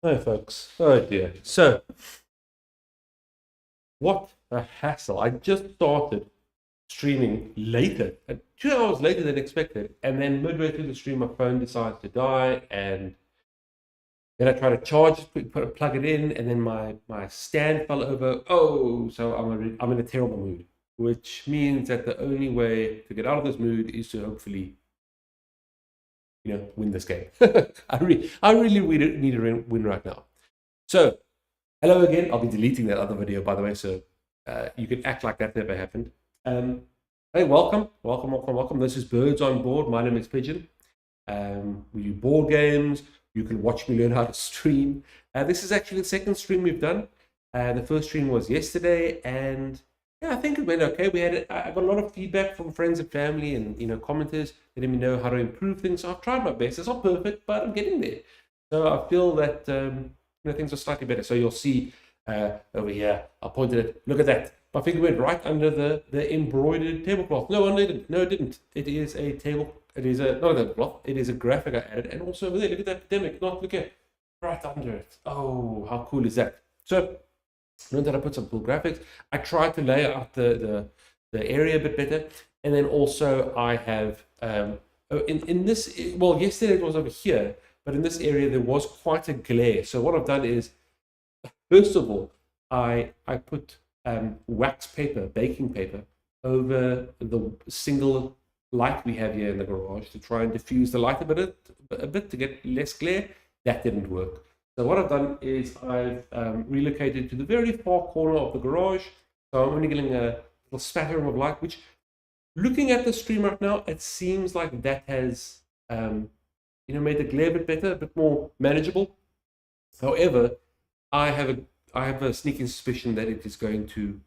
Hi, folks. Oh dear. So, what a hassle. I just started streaming later, 2 hours later than expected. And then midway through the stream, my phone decides to die. And then I try to charge it, plug it in, and then my stand fell over. Oh, so I'm in a terrible mood, which means that the only way to get out of this mood is to hopefully, win this game. I really need a win right now. So, hello again. I'll be deleting that other video, by the way, so you can act like that never happened. Hey, welcome. This is Birds on Board. My name is Pigeon. We do board games. You can watch me learn how to stream. This is actually the second stream we've done. The first stream was yesterday, and yeah, I think it went okay. I got a lot of feedback from friends and family, and commenters letting me know how to improve things. So I've tried my best. It's not perfect, but I'm getting there. So I feel that things are slightly better. So you'll see over here, I pointed it. Look at that. My finger went right under the embroidered tablecloth. No, it didn't. It is a table. It is not a tablecloth. It is a graphic I added. And also over there, look at that epidemic. Look at right under it. Oh, how cool is that? So learned how to put some cool graphics. I tried to lay out the area a bit better. And then also I have in this, well, yesterday it was over here, but in this area there was quite a glare. So what I've done is, first of all, I put wax paper, baking paper, over the single light we have here in the garage to try and diffuse the light a bit to get less glare. That didn't work. So what I've done is I've relocated to the very far corner of the garage. So I'm only getting a little spattering of light, which, looking at the stream right now, it seems like that has made the glare a bit better, a bit more manageable. However, I have a sneaking suspicion that it is going to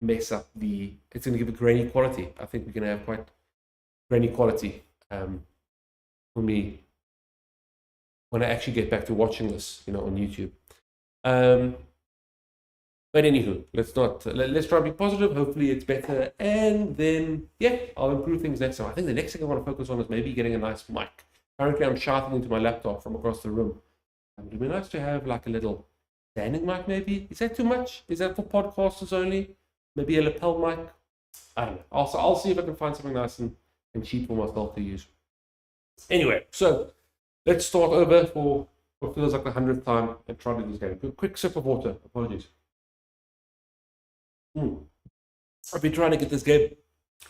mess up it's going to give a grainy quality. I think we're going to have quite grainy quality for me when I actually get back to watching this, on YouTube. But anywho, let's try and be positive. Hopefully it's better, and then I'll improve things next time. I think the next thing I want to focus on is maybe getting a nice mic. Currently, I'm shouting into my laptop from across the room. It would be nice to have like a little standing mic, maybe. Is that too much? Is that for podcasters only? Maybe a lapel mic? I don't know. I'll see if I can find something nice and cheap for myself to use. Anyway, so let's start over for what feels like the 100th time and try to do this game. Quick sip of water. Apologies. I've been trying to get this game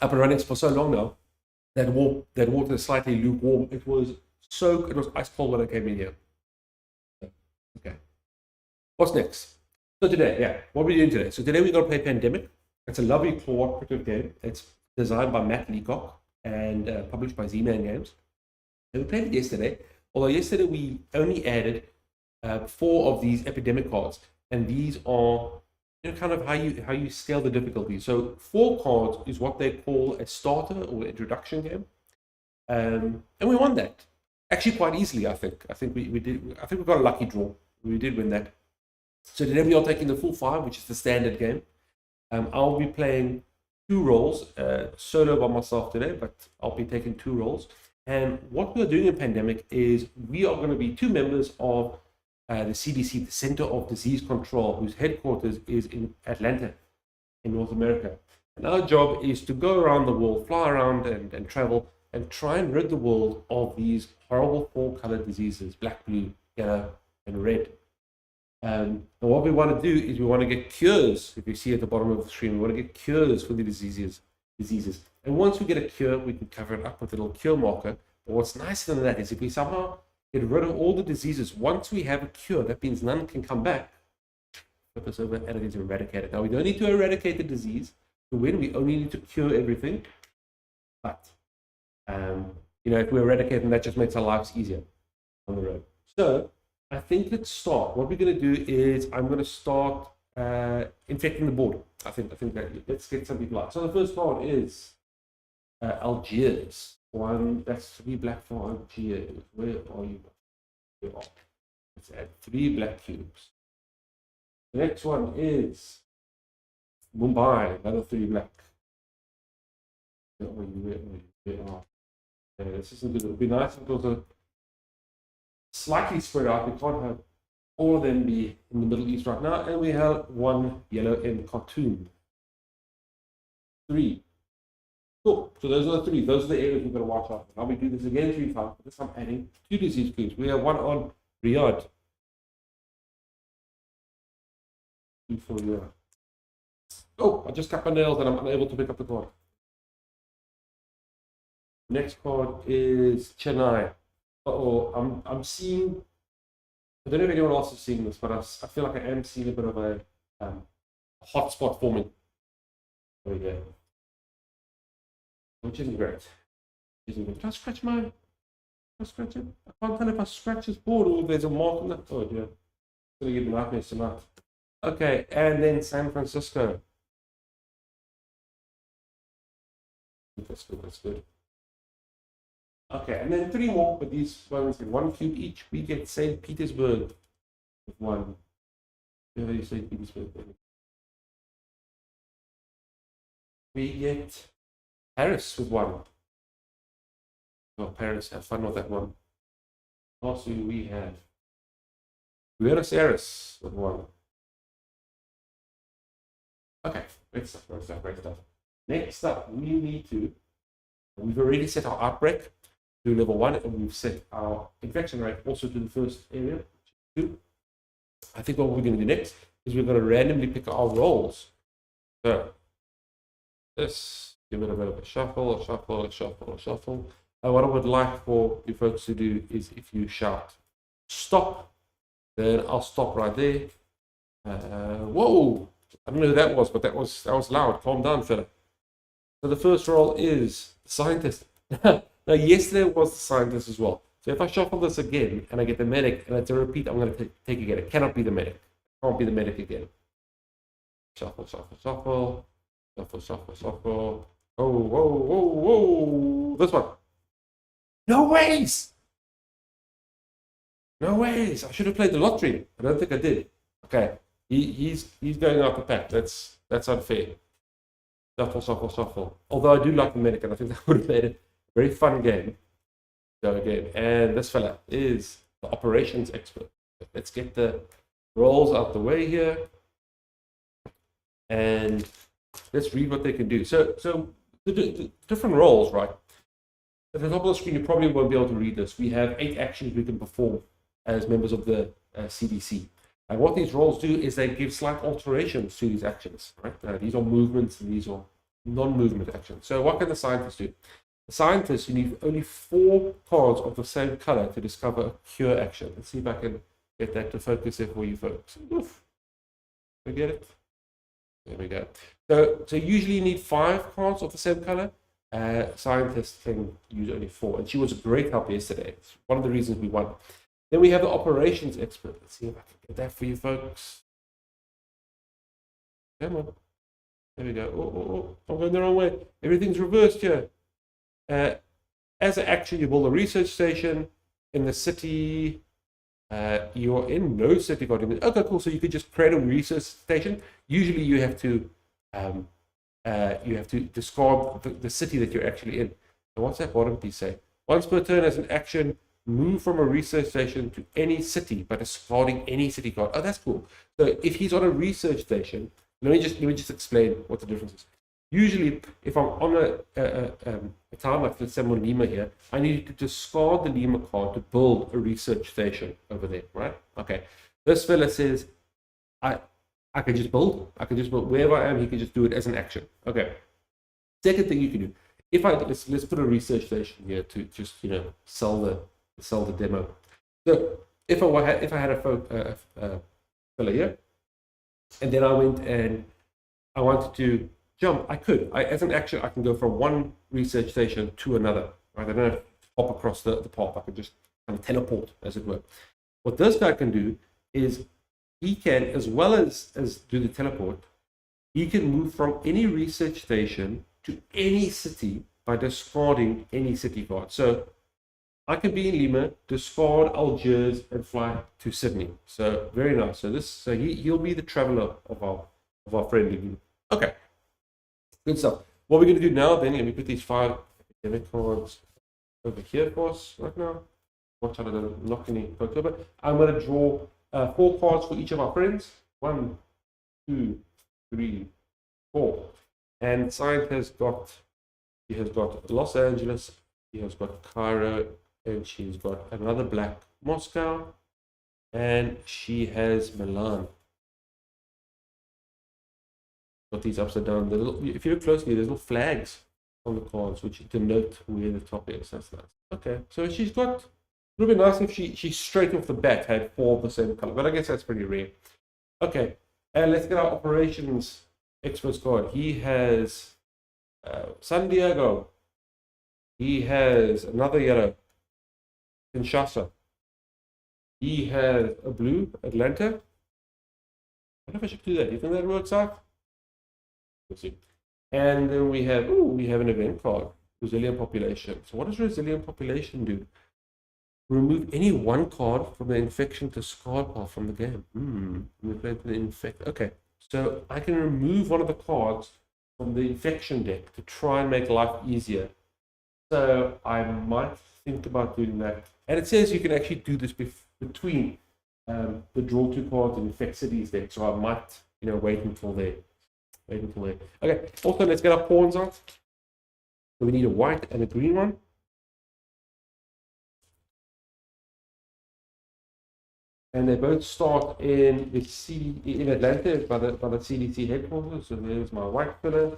up and running for so long now. That water is slightly lukewarm. It was ice cold when I came in here. Okay. What's next? So today, what are we doing today? So today we're going to play Pandemic. It's a lovely cooperative game. It's designed by Matt Leacock and published by Z-Man Games. And we played it yesterday. Although yesterday we only added 4 of these epidemic cards, and these are kind of how you scale the difficulty. So 4 cards is what they call a starter or introduction game, and we won that actually quite easily. I think we did. I think we got a lucky draw. We did win that. So today we are taking the full 5, which is the standard game. I'll be playing 2 roles, solo by myself today, but I'll be taking 2 roles. And what we're doing in Pandemic is we are going to be 2 members of the CDC, the Center of Disease Control, whose headquarters is in Atlanta, in North America. And our job is to go around the world, fly around and travel, and try and rid the world of these horrible 4-colored diseases: black, blue, yellow, and red. And what we want to do is we want to get cures. If you see at the bottom of the screen, we want to get cures for the diseases. And once we get a cure, we can cover it up with a little cure marker. But what's nicer than that is if we somehow get rid of all the diseases, once we have a cure, that means none can come back. Flip this over, and it is eradicated. Now, we don't need to eradicate the disease to win. We only need to cure everything. But, if we eradicate them, that just makes our lives easier on the road. So, I think let's start. What we're going to do is I'm going to start infecting the board. I think that let's get some people out. So the first card is Algiers. That's 3 black for Algiers. Where are you? Here are. Let's add 3 black cubes. The next one is Mumbai. Another 3 black. Where are you? This isn't good. It would be nice if it was a slightly spread out. We can't have all of them be in the Middle East right now, and we have one yellow M cartoon. 3. Cool. So those are the 3. Those are the areas we've got to watch out for. Now we do this again 3 times. This I'm adding 2 disease clues. We have one on Riyadh. 2 for Riyadh. Oh, I just cut my nails and I'm unable to pick up the card. Next card is Chennai. Uh-oh, I'm seeing, I don't know if anyone else is seeing this, but I feel like I am seeing a bit of a hotspot forming. There we go. Which isn't great. Did I scratch mine? Did I scratch it? I can't tell if I scratch this board or there's a mark on it. Oh dear. It's going to give me nightmares tonight. Okay, and then San Francisco. That's good, that's good. Okay, and then 3 more, but these ones in 1 cube each. We get St. Petersburg with 1. Where do you say Petersburg? We get Paris with 1. Oh, Paris, have fun with that one. Also, we have Buenos Aires with 1. Okay, great stuff, great stuff, great stuff. Next up, we need to, we've already set our outbreak to level 1, and we've set our infection rate also to the first area, 2. I think what we're going to do next is we're going to randomly pick our roles. So, this, give it a bit of a shuffle, a shuffle, a shuffle, a shuffle. And what I would like for you folks to do is if you shout stop, then I'll stop right there. Whoa! I don't know who that was, but that was loud. Calm down, fella. So the first role is the scientist. Now, yesterday was the scientist as well. So if I shuffle this again and I get the medic and it's a repeat, I'm going to take again. It cannot be the medic. It can't be the medic again. Shuffle, shuffle, shuffle. Shuffle, shuffle, shuffle. Oh, whoa, whoa, whoa. This one. No ways! No ways. I should have played the lottery. I don't think I did. Okay. He's going out the pack. That's unfair. Shuffle, shuffle, shuffle. Although I do like the medic, and I think that would have made it a very fun game. Go again. And this fella is the operations expert. Let's get the rolls out the way here. And let's read what they can do. So the different roles, right? At the top of the screen, you probably won't be able to read this. We have 8 actions we can perform as members of the CDC. And what these roles do is they give slight alterations to these actions, right? These are movements and these are non-movement actions. So what can the scientist do? The scientist, you need only 4 cards of the same color to discover a cure action. Let's see if I can get that to focus there for you folks. Oof. We get it? There we go. So usually you need 5 cards of the same color. Scientists can use only 4, and she was a great help yesterday. It's one of the reasons we won. Then we have the operations expert. Let's see if I can get that for you folks. Come on. There we go. Oh, I'm going the wrong way. Everything's reversed here. As an action, you build a research station in the city. You're in no city got in. Okay, cool. So you could just create a research station. Usually you have to discard the city that you're actually in. So what's that bottom piece say? Once per turn as an action, move from a research station to any city by discarding any city card. Oh, that's cool. So if he's on a research station, let me just explain what the difference is. Usually, if I'm on a town like let's say I'm on Lima here, I need to discard the Lima card to build a research station over there, right? Okay. This fella says, I can just build. I can just build wherever I am. He can just do it as an action. Okay. Second thing you can do, if let's put a research station here to just sell the demo. So if I had a fella here, and then I went and I wanted to jump, I could. As an action, I can go from one research station to another. Right? I don't have to hop across the path. I can just kind of teleport, as it were. What this guy can do is he can, as well as do the teleport, he can move from any research station to any city by discarding any city card. So I can be in Lima, discard Algiers, and fly to Sydney. So very nice. So he'll be the traveler of our friend Lima. Okay, good stuff. What we're going to do now, then, let me put these 5 academic cards over here for us right now. Watch out, I don't knock any folks over. I'm going to draw 4 cards for each of our friends. 1, 2, 3, 4. And Science has got, he has got Los Angeles, he has got Cairo, and she's got another black Moscow, and she has Milan. Got these upside down. If you look closely, there's little flags on the cards which denote where the top is. That's nice. Okay, so she's got. It would be nice if she straight off the bat had 4 of the same color, but I guess that's pretty rare. Okay, and let's get our operations experts card. He has San Diego. He has another yellow, Kinshasa. He has a blue, Atlanta. I wonder if I should do that. Do you think that works out? We'll see. And then we have an event card, resilient population. So what does resilient population do? Remove any one card from the infection to scarred path from the game. Okay, so I can remove one of the cards from the infection deck to try and make life easier. So I might think about doing that. And it says you can actually do this between the draw 2 cards and infect cities deck. So I might, wait until there. Okay, also let's get our pawns out. So we need a white and a green one. And they both start in Atlanta by the CDC headquarters. So there's my white filler.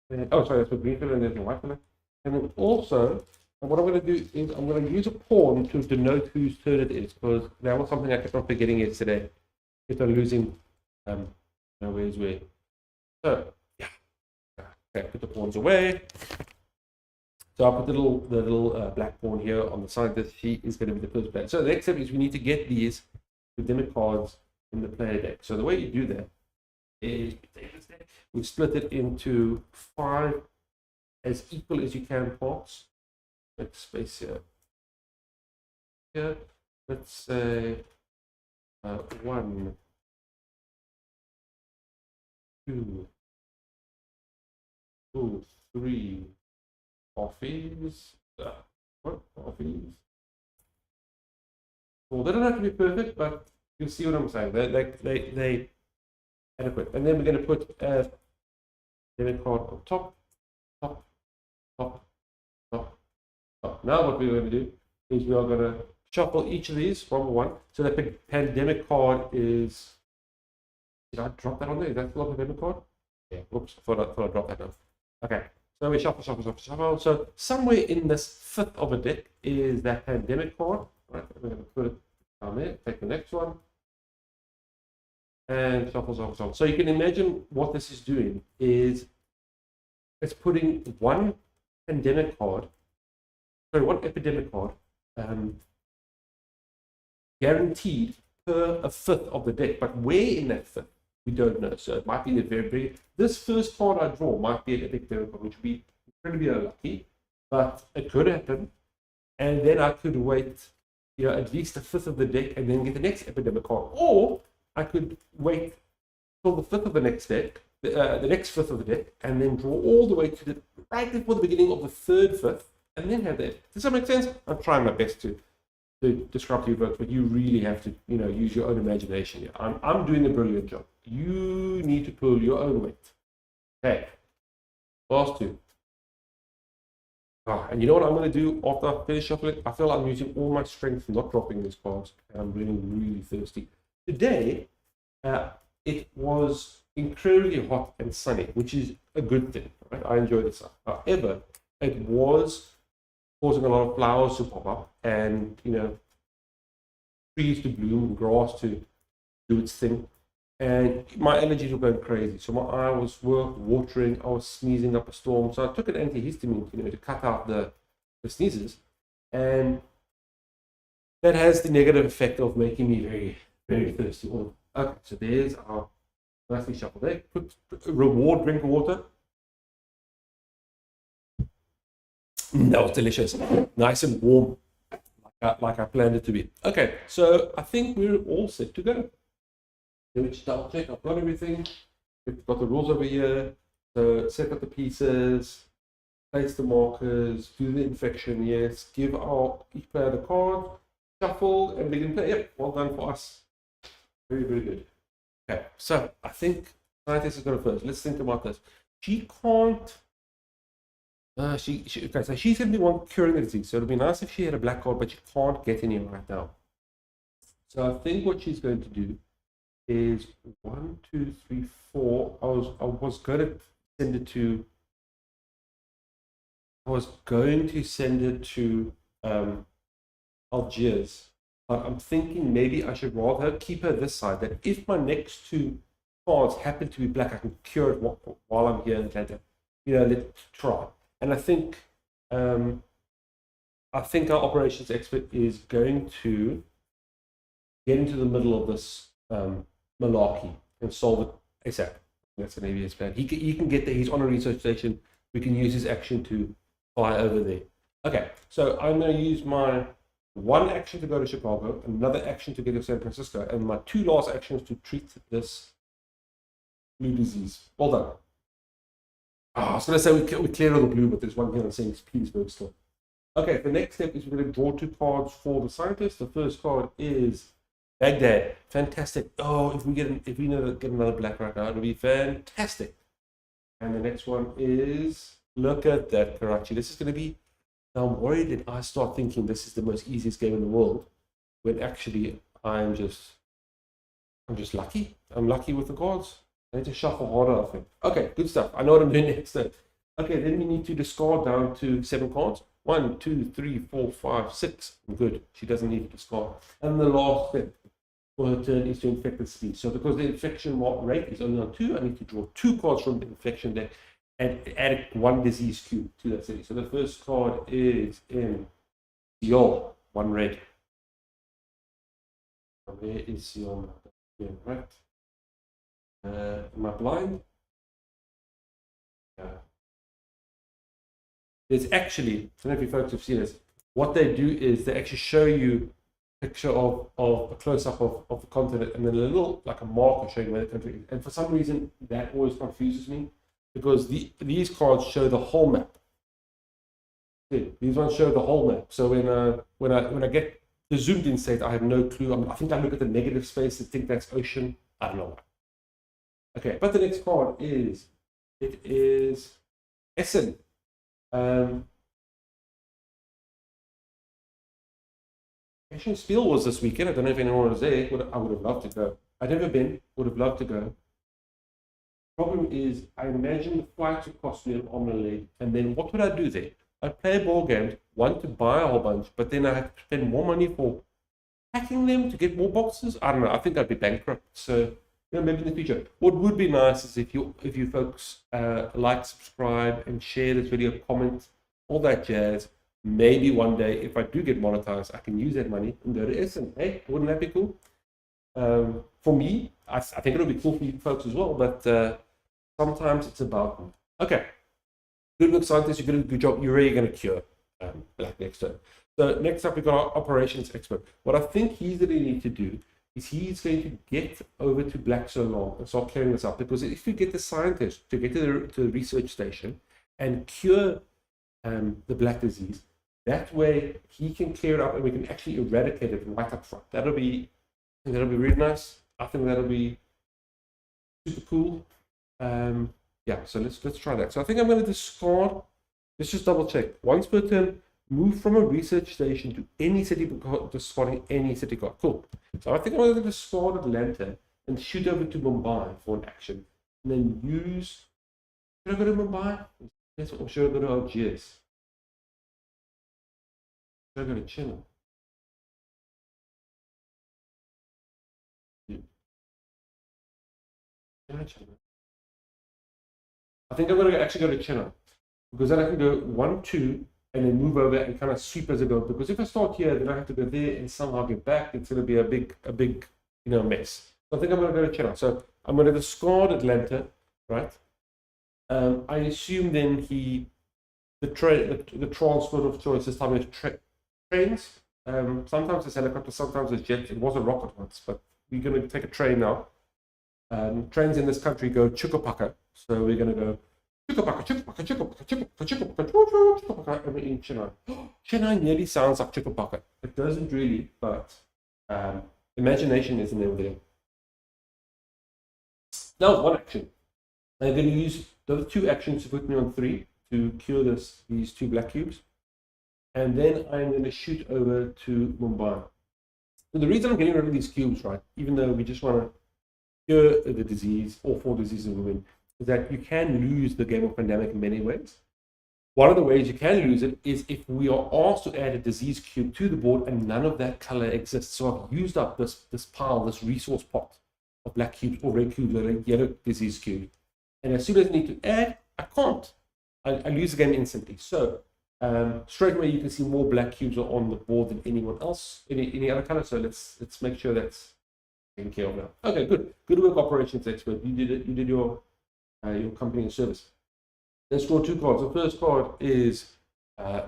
That's my green filler, and there's my white filler. And then also, what I'm going to do is I'm going to use a pawn to denote whose turn it is, because that was something I kept on forgetting yesterday. Kept on losing. Where's where? So yeah. Okay, put the pawns away. So I'll put the little black pawn here on the side that she is going to be the first player. So the next step is we need to get these academic cards in the player deck. So the way you do that is we split it into 5 as equal as you can parts. Make space here. Here, let's say 1, 2, 3. Coffees. Coffees. Well, they don't have to be perfect, but you see what I'm saying. They adequate. And then we're going to put a debit card on top. Now what we're going to do is we are going to shuffle each of these from 1. So the pandemic card is. Did I drop that on there? Is that still a pandemic card? Yeah. Oops. I thought I dropped that down. Okay. So we shuffle. So somewhere in this 5th of a deck is that pandemic card. Right, we're going to put it down there. Take the next one. And shuffle. So you can imagine what this is doing is it's putting one epidemic card, guaranteed per a 5th of the deck. But where in that 5th? We don't know, so it might be the very this first card I draw might be an epic miracle, which would be incredibly unlucky, but it could happen. And then I could wait, at least a 5th of the deck and then get the next epidemic card, or I could wait till the 5th of the next deck, the next 5th of the deck, and then draw all the way to right before the beginning of the 3rd 5th, and then have that. Does that make sense? I'm trying my best to describe to you folks, but you really have to, use your own imagination here. I'm doing a brilliant job. You need to pull your own weight. Okay, last 2. And you know what I'm going to do after I finish shuffling? I feel I'm using all my strength not dropping these cards, and I'm really, really thirsty. Today, it was incredibly hot and sunny, which is a good thing, right? I enjoy the sun. However, it was causing a lot of flowers to pop up and, trees to bloom, grass to do its thing. And my allergies were going crazy. So my eye was watering, I was sneezing up a storm. So I took an antihistamine, to cut out the sneezes. And that has the negative effect of making me very, very thirsty. Okay, so there's our nicely shuffled deck. Put reward drink of water. That was delicious. Nice and warm, like I planned it to be. Okay, so I think we're all set to go. Let me just double check. I've got everything. We've got the rules over here. So set up the pieces, place the markers, do the infection, yes. Give each player the card, shuffle, and begin play. Yep, well done for us. Very, very good. Okay, so I think scientist is going to first. Let's think about this. She can't. Okay, so she's going to be one curing the disease. So it'd be nice if she had a black card, but she can't get any right now. So I think what she's going to do is 1, 2, 3, 4. I was going to send it to. I was going to send it to Algiers. But I'm thinking maybe I should rather keep her this side. That if my next two cards happen to be black, I can cure it while I'm here in Atlanta. Let's try. And I think our operations expert is going to get into the middle of this malarkey and solve it ASAP. That's going to be his plan. He can get there. He's on a research station. We can use his action to fly over there. Okay, so I'm going to use my one action to go to Chicago, another action to get to San Francisco, and my two last actions to treat this blue disease. Well done. I was going to say we clear all the blue, but there's one here saying it's Petersburg still. Okay, the next step is we're going to draw two cards for the scientist. The first card is Baghdad. Fantastic. Oh, if we get another black right now, it'll be fantastic. And the next one is, look at that, Karachi. This is going to be. Now I'm worried that I start thinking this is the most easiest game in the world, when actually I'm just lucky. I'm lucky with the cards. I need to shuffle harder, I think. Okay, good stuff. I know what I'm doing next. Okay, then we need to discard down to 7 cards. 1, 2, 3, 4, 5, 6. Good. She doesn't need to discard. And the last step for her turn is to infect the city. So because the infection rate is only on 2, I need to draw 2 cards from the infection deck and add 1 disease cube to that city. So the first card is in Seoul, 1 red. Where is Seoul? Right. Am I blind? Yeah. There's actually, I don't know if you folks have seen this, what they do is they actually show you a picture of a close-up of the continent and then a little, like a marker showing where the country is. And for some reason, that always confuses me, because these cards show the whole map. See, these ones show the whole map. So when I get the zoomed in state, I have no clue. I think I look at the negative space and think that's ocean. I don't know why. Okay, but the next card is Essen. Asian Spiel was this weekend. I don't know if anyone was there. I would have loved to go. I've never been. Would have loved to go. Problem is, I imagine the flights would cost me an arm and a leg. And then what would I do there? I'd play a ball game, want to buy a whole bunch, but then I have to spend more money for packing them to get more boxes. I don't know. I think I'd be bankrupt. So maybe in the future. What would be nice is if you folks like, subscribe, and share this video, comment, all that jazz. Maybe one day, if I do get monetized, I can use that money and go to Essen. Hey, wouldn't that be cool? For me, I think it'll be cool for you folks as well, but sometimes it's about me. Okay. Good work, scientists. You're doing a good job. You're really going to cure black next turn. So next up, we've got our operations expert. What I think he's going to need to do is he's going to get over to black so long and start clearing this up, because if you get the scientist to get to the research station and cure the black disease, that way he can clear it up and we can actually eradicate it right up front. That'll be really nice. I think that'll be super cool. Yeah, so let's try that. So I think I'm going to discard. Let's just double check. Once per turn, move from a research station to any city, discarding any city card. Cool. So I think I'm going to discard Atlanta and shoot over to Mumbai for an action, and then use. Should I go to Mumbai? Yes, or should I go to Algiers? Should I go to China? I think I'm going to actually go to China, because then I can go 1, 2, and then move over and kind of sweep as I go. Because if I start here, then I have to go there and somehow get back. It's going to be a big mess. So I think I'm going to go to China. So I'm going to discard Atlanta, right? I assume then the transport of choice this time is trains. Sometimes it's helicopter, sometimes it's jet. It was a rocket once, but we're going to take a train now. Trains in this country go chukapaka, so we're going to go chukapaka, and we're in Chennai. Chennai nearly sounds like chukapaka. It doesn't really, but imagination isn't over there. Now one action. I'm going to use those two actions to put me on 3 to cure these 2 black cubes. And then I'm going to shoot over to Mumbai. So the reason I'm getting rid of these cubes, right, even though we just want to cure the disease, all 4 diseases in women, is that you can lose the game of pandemic in many ways. One of the ways you can lose it is if we are asked to add a disease cube to the board and none of that color exists. So I've used up this pile, this resource pot of black cubes or red cubes or a yellow disease cube. And as soon as I need to add, I can't. I lose the game instantly. So straight away you can see more black cubes are on the board than anyone else, any other color. So let's make sure that's taken care of now. Okay, good work, operations expert. You did it. You did your company and service. Let's draw 2 cards. The first card is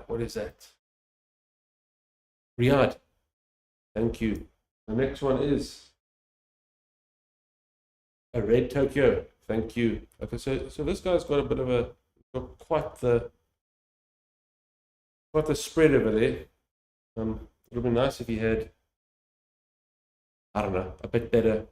what is that? Riyadh. Thank you. The next one is a red Tokyo. Thank you. Okay, so this guy's got a bit of quite the spread over there. It would be nice if he had, I don't know, a bit better,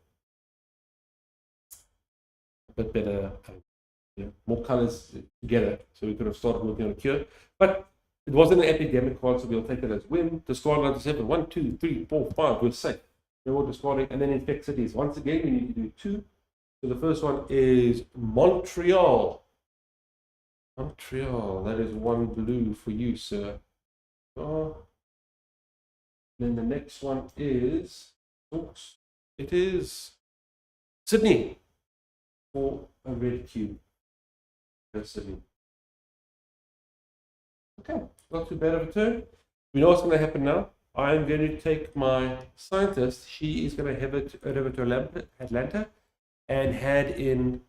more colors together. So we could have started working on a cure, but it wasn't an epidemic card, so we'll take it as win. Discard 97. 1, 2, 3, 4, 5. We're safe. We're all discarding, and then infect cities. Once again, we need to do 2. So the first one is Montreal. Montreal. That is 1 blue for you, sir. Then the next one is, oops, it is Sydney for a red cube. Sydney. Okay, not too bad of a turn. We know what's going to happen now. I'm going to take my scientist. She is going to head over to Atlanta and head in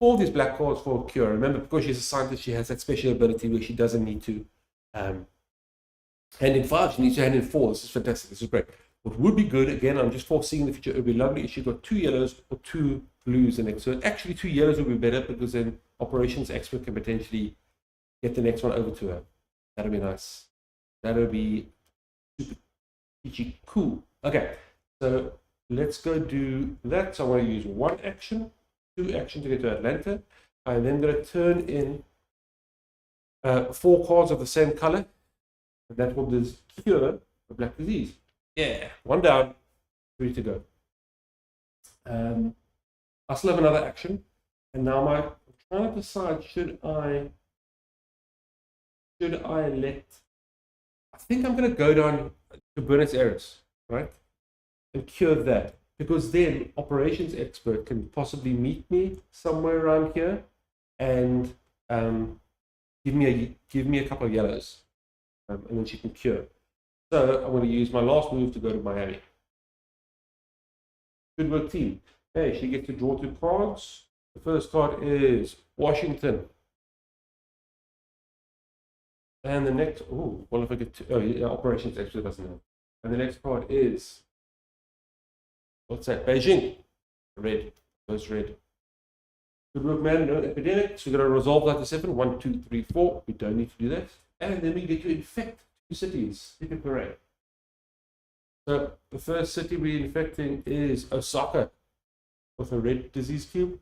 4 of these black cards for a cure. Remember, because she's a scientist, she has that special ability where she doesn't need to hand in 5. She needs to hand in 4. This is fantastic. This is great. What would be good, again, I'm just foreseeing the future, it would be lovely if she got 2 yellows or 2 blues the next. So actually 2 yellows would be better, because then operations expert can potentially get the next one over to her. That would be nice. That would be super peachy cool. Okay, so let's go do that. So I want to use 1 action, 2 action to get to Atlanta. I'm then going to turn in 4 cards of the same color. And that will just cure the black disease. Yeah, 1 down, 3 to go. I still have another action, and now I'm trying to decide, should I let, I think I'm going to go down to Buenos Aires, right, and cure that, because then operations expert can possibly meet me somewhere around here and give me a couple of yellows, and then she can cure. So I'm going to use my last move to go to Miami. Good work, team. Hey, she gets to draw 2 cards. The first card is Washington. And the next, oh, well, if I get to, oh, yeah, operations actually doesn't know. And the next card is, what's that? Beijing. Red. Goes red. Good work, man. No epidemic. So we're going to resolve that to 7. 1, 2, 3, 4. We don't need to do that. And then we get to infect 2 cities. Hip hip hooray. So the first city we're infecting is Osaka with a red disease cube.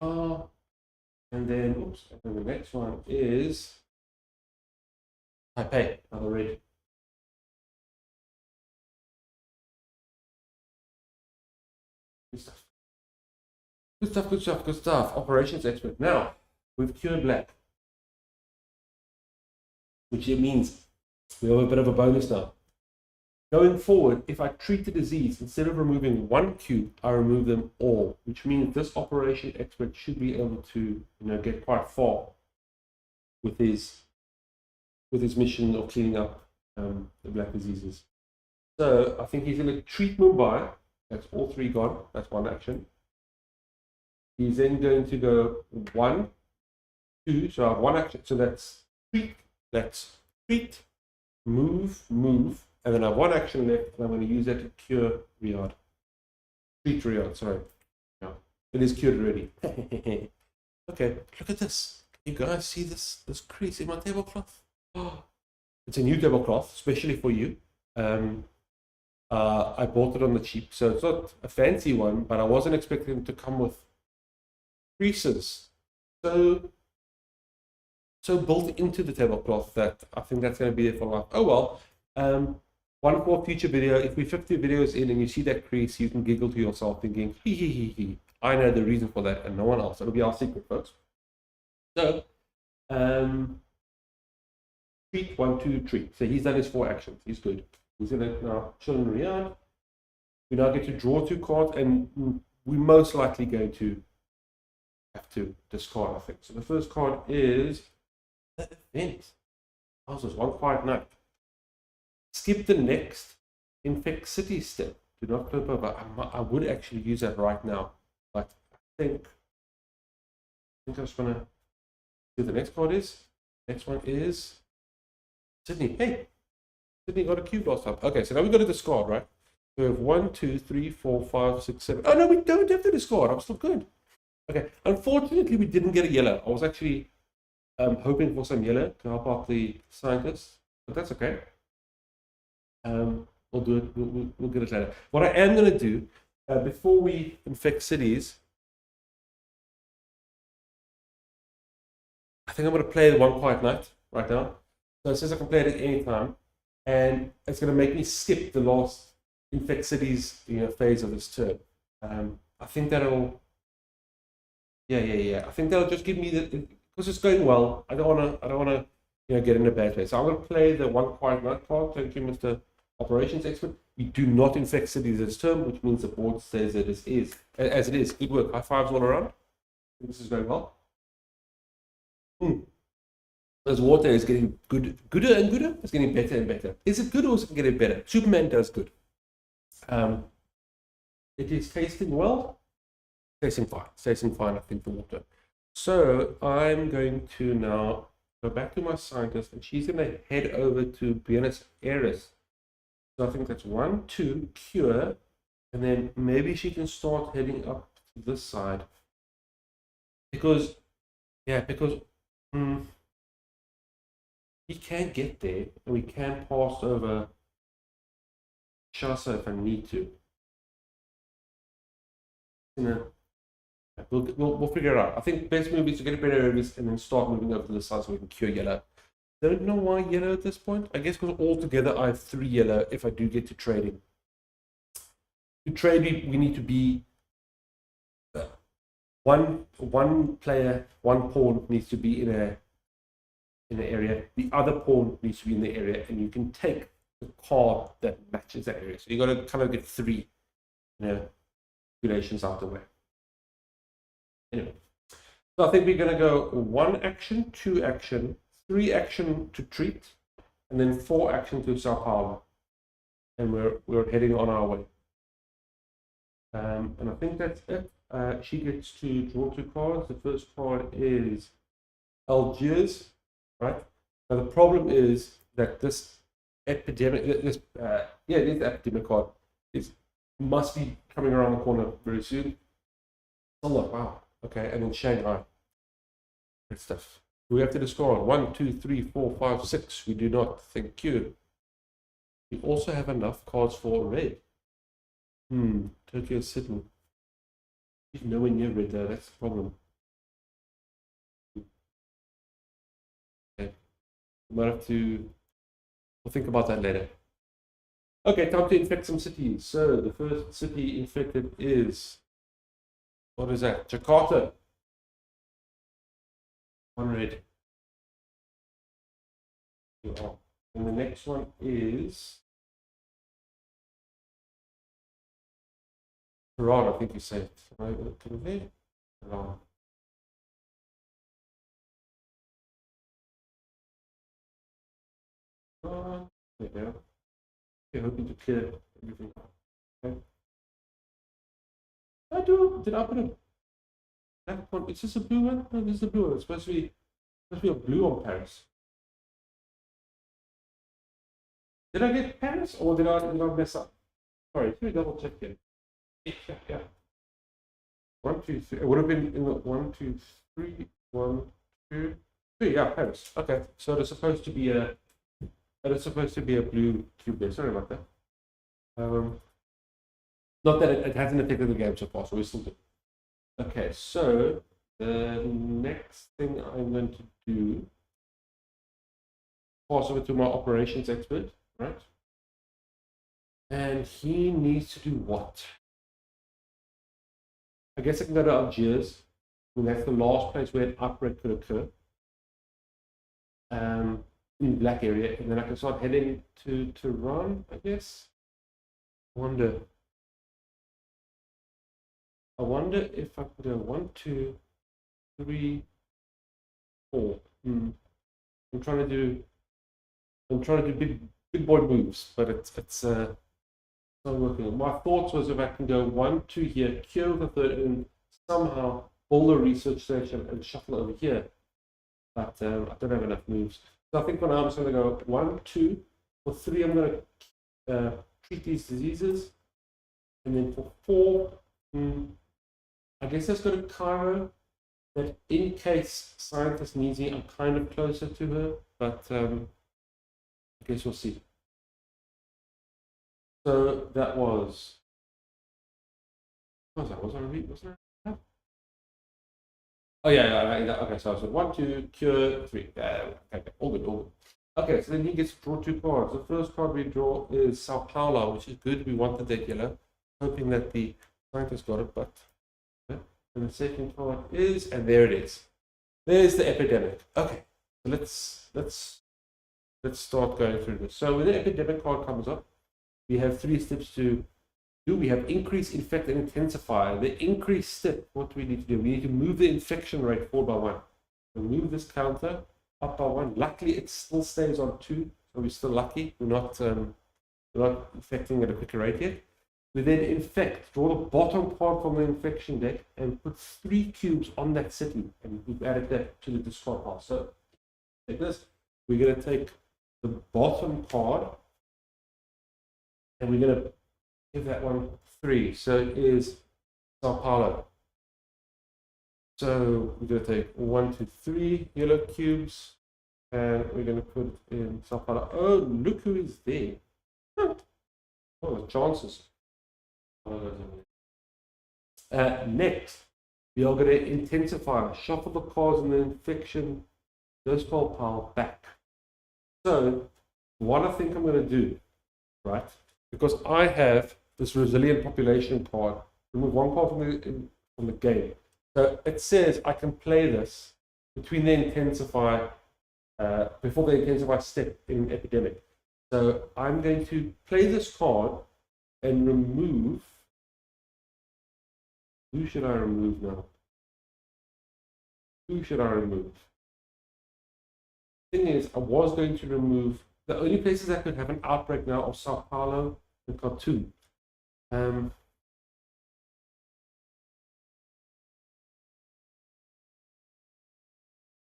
And then, oops, and the next one is Taipei, another red. Good stuff. Good stuff, good stuff, good stuff. Operations expert. Now, we've cured black, which means we have a bit of a bonus now. Going forward, if I treat the disease, instead of removing 1 cube, I remove them all, which means this operation expert should be able to, get quite far with his mission of cleaning up the black diseases. So I think he's going to treat Mumbai. That's all 3 gone. That's 1 action. He's then going to go 1, 2. So I have 1 action. So that's treat, move. And then I have 1 action left, and I'm going to use that to cure Riyadh. Treat Riyadh, sorry. No, it is cured already. Okay, look at this. Can you guys see this crease in my tablecloth? Oh, it's a new tablecloth, especially for you. I bought it on the cheap, so it's not a fancy one, but I wasn't expecting it to come with creases. So built into the tablecloth that I think that's going to be there for life. Oh well. One for future video. If we're 50 videos in and you see that crease, you can giggle to yourself thinking, hee hee hee hee. I know the reason for that and no one else. It'll be our secret, folks. So, treat, 1, 2, treat. So he's done his 4 actions. He's good. He's going to now chill in the yard. We now get to draw 2 cards, and we're most likely going to have to discard, I think. So the first card is the event. How's this? One quiet night. Skip the next infect city step. Do not flip over. I would actually use that right now, but I think I just want to see what the next card is. Next one is Sydney. Hey, Sydney got a cube last time. Okay, so now we've got to discard, right? We have 1, 2, 3, 4, 5, 6, 7. Oh no, we don't have to discard. I'm still good. Okay, unfortunately, we didn't get a yellow. I was actually hoping for some yellow to help out the scientists, but that's okay. We'll do it. We'll get it later. What I am going to do before we infect cities, I think I'm going to play the One Quiet Night right now. So it says I can play it at any time, and it's going to make me skip the last infect cities phase of this turn. I think that'll, yeah. I think that'll just give me the, because it's going well. I don't want to get in a bad place. So I'm going to play the One Quiet Night card. Thank you, Mr. Operations Expert. We do not infect cities this term, which means the board says it is as it is. Good work. High fives all around. This is going well. This water is getting gooder and gooder. It's getting better and better. Is it good or is it getting better? Superman does good. It is tasting well. Tasting fine. I think the water. So I'm going to now go back to my scientist, and she's going to head over to Buenos Aires. So I think that's 1, 2, cure, and then maybe she can start heading up to this side. Because he can't get there, and we can pass over Shasa if I need to. We'll figure it out. I think best move is to get a better areas and then start moving over to the side so we can cure yellow. Don't know why yellow at this point. I guess because altogether I have 3 yellow if I do get to trading. To trade, we need to be one player, 1 pawn needs to be in an area. The other pawn needs to be in the area, and you can take the card that matches that area. So you got to kind of get 3, calculations out of the way. Anyway, so I think we're going to go 1 action, 2 action, 3 action to treat, and then 4 action to Sao Paulo, and we're heading on our way. And I think that's it. She gets to draw 2 cards. The first card is Algiers, right? Now the problem is that this epidemic, this epidemic card must be coming around the corner very soon. Oh look, wow. Okay, and then Shanghai. Good stuff. We have to discard 1, 2, 3, 4, 5, 6. We do not. Thank you. We also have enough cards for red. Tokyo City. She's nowhere near red though, that's the problem. Okay. We might have to. We'll think about that later. Okay, time to infect some cities. So the first city infected is, what is that? Jakarta. 1 red. And the next one is Tehran, I think you said. Tehran. There you go. Okay, hoping to clear everything up. Okay. Did I put a black one? Is this a blue one? No, this is a blue one. It's supposed to be a blue on Paris. Did I get Paris or did I mess up? Sorry, let me double check here. Yeah. 1, 2, 3. It would have been in the 1, 2, 3. 1, 2, 3. Yeah, Paris. Okay, so it's supposed to be a blue cube there. Sorry about that. Not that it hasn't affected the game so far, so we're still good. Okay, so the next thing I'm going to do, pass over to my operations expert, right? And he needs to do what? I guess I can go to Algiers. And that's the last place where an outbreak could occur. In the black area, and then I can start heading to Tehran, I guess. I wonder if I could go 1, 2, 3, 4. I'm trying to do big boy moves, but it's not working. My thoughts was if I can go 1, 2 here, cure the third, and somehow build a research station and shuffle over here. But I don't have enough moves. So I think for now I'm just going to go 1, 2. For 3, I'm going to treat these diseases. And then for 4, I guess let's go to Cairo. That in case scientist needs me, I'm kind of closer to her. But I guess we'll see. So that was. What was that? Was I? Oh yeah. Okay, so I said 1, 2, cure 3. Okay, all good. Okay, so then he gets to draw 2 cards. The first card we draw is Sao Paulo, which is good. We wanted that yellow, hoping that the scientist got it, but. And the second card is, and there it is. There's the epidemic. Okay, so let's start going through this. So when the epidemic card comes up, we have 3 steps to do. We have increase, infect, and intensify. The increase step, what do we need to do? We need to move the infection rate forward by 1. So move this counter up by 1. Luckily, it still stays on 2, so we're still lucky. We're not infecting at a quicker rate yet. We then infect, draw the bottom card from the infection deck and put 3 cubes on that city, and we've added that to the discard pile. So like this, we're going to take the bottom card and we're going to give that one 3. So it is Sao Paulo. So we're going to take 1, 2, 3 yellow cubes and we're going to put in Sao Paulo. Oh, look who is there. Oh, the chances. Next, we are going to intensify, shuffle the cards in the infection discard pile back. So, what I think I'm going to do, right, because I have this resilient population card, remove 1 card from the game. So it says I can play this between the intensify, before the intensify step in epidemic. So I'm going to play this card and remove. Who should I remove now? Who should I remove? The thing is, I was going to remove the only places that could have an outbreak now are Sao Paulo and Khartoum.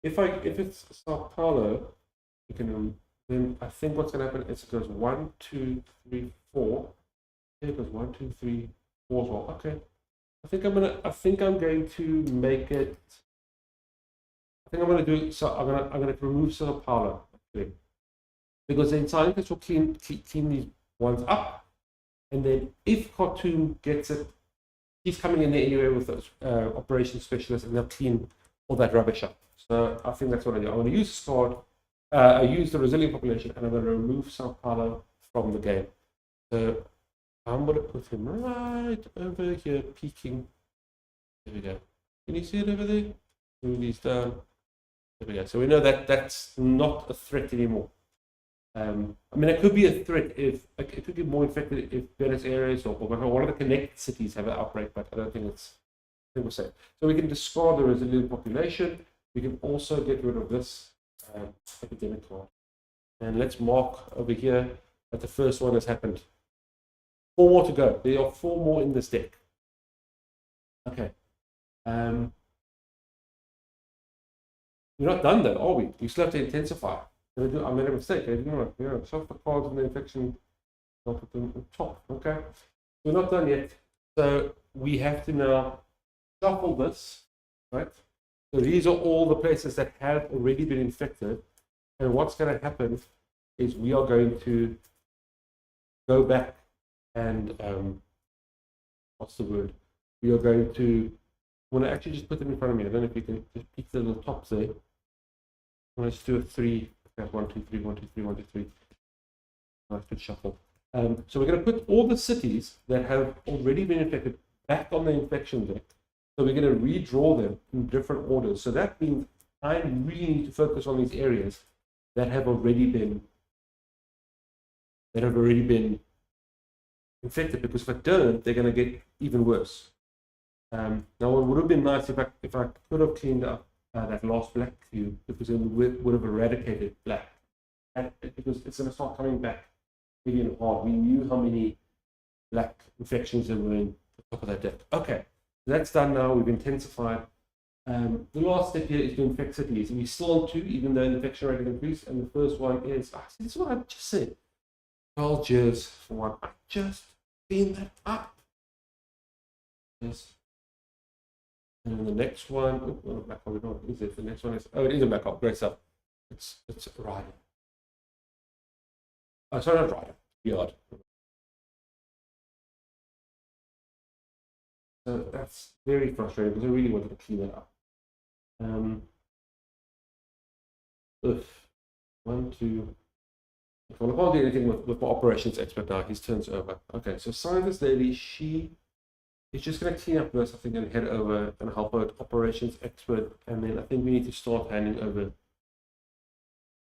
If it's Sao Paulo, you can then I think what's going to happen is it goes 1, 2, 3, 4. Here it goes 1, 2, 3, 4 as well. Okay. I think I'm going to make it. I think I'm going to do it. So I'm going to remove Sao Paulo actually, because then scientists will clean these ones up, and then if Khartoum gets it, he's coming in there anyway with those operations specialists, and they'll clean all that rubbish up. So I think that's what I do. I'm going to use this card. I use the resilient population, and I'm going to remove Sao Paulo from the game. So I'm going to put him right over here, peeking. There we go. Can you see it over there? Move these down. There we go. So we know that that's not a threat anymore. I mean, it could be a threat if it could get more infected if Venice areas or one of the connected cities have an outbreak, but I don't think it's. I think we're safe. So we can discard the resilient population. We can also get rid of this epidemic card. And let's mark over here that the first one has happened. 4 more to go. There are 4 more in this deck. Okay. We're not done though, are we? We still have to intensify. I made a mistake. I didn't know. Yeah, shuffle the cards in the infection. I'll put them on top. Okay. We're not done yet. So we have to now shuffle this, right? So these are all the places that have already been infected. And what's going to happen is we are going to go back and what's the word? We are going to, I want to actually just put them in front of me. I don't know if you can just pick the little tops there. Let's do a 3. Okay, 1, 2, 3, 1, 2, 3, 1, 2, 3. Nice good shuffle. So we're going to put all the cities that have already been infected back on the infection deck. So we're going to redraw them in different orders. So that means I really need to focus on these areas that have already been infected, because if I don't, they're going to get even worse. Now, what would have been nice if I could have cleaned up that last black cube, because it would have eradicated black, because it's going to start coming back really and hard. We knew how many black infections there were in the top of that deck. Okay, so that's done now. We've intensified. The last step here is to infect cities. And we're still on 2, even though the infection rate has increased. And the first one is, see, this is what I just said. Algiers for one. I just cleaned that up. Yes. And then the next one, oh, black hole, no, is it? The next one is, oh, it is a black hole. Great stuff. It's Rider. Oh, sorry, not Rider. Yard. So that's very frustrating because I really wanted to clean that up. 1, 2. Well, I can't do anything with my operations expert now. His turn's over. Okay, so scientist lady, she is just going to clean up this, I think, and head over and help out operations expert. And then I think we need to start handing over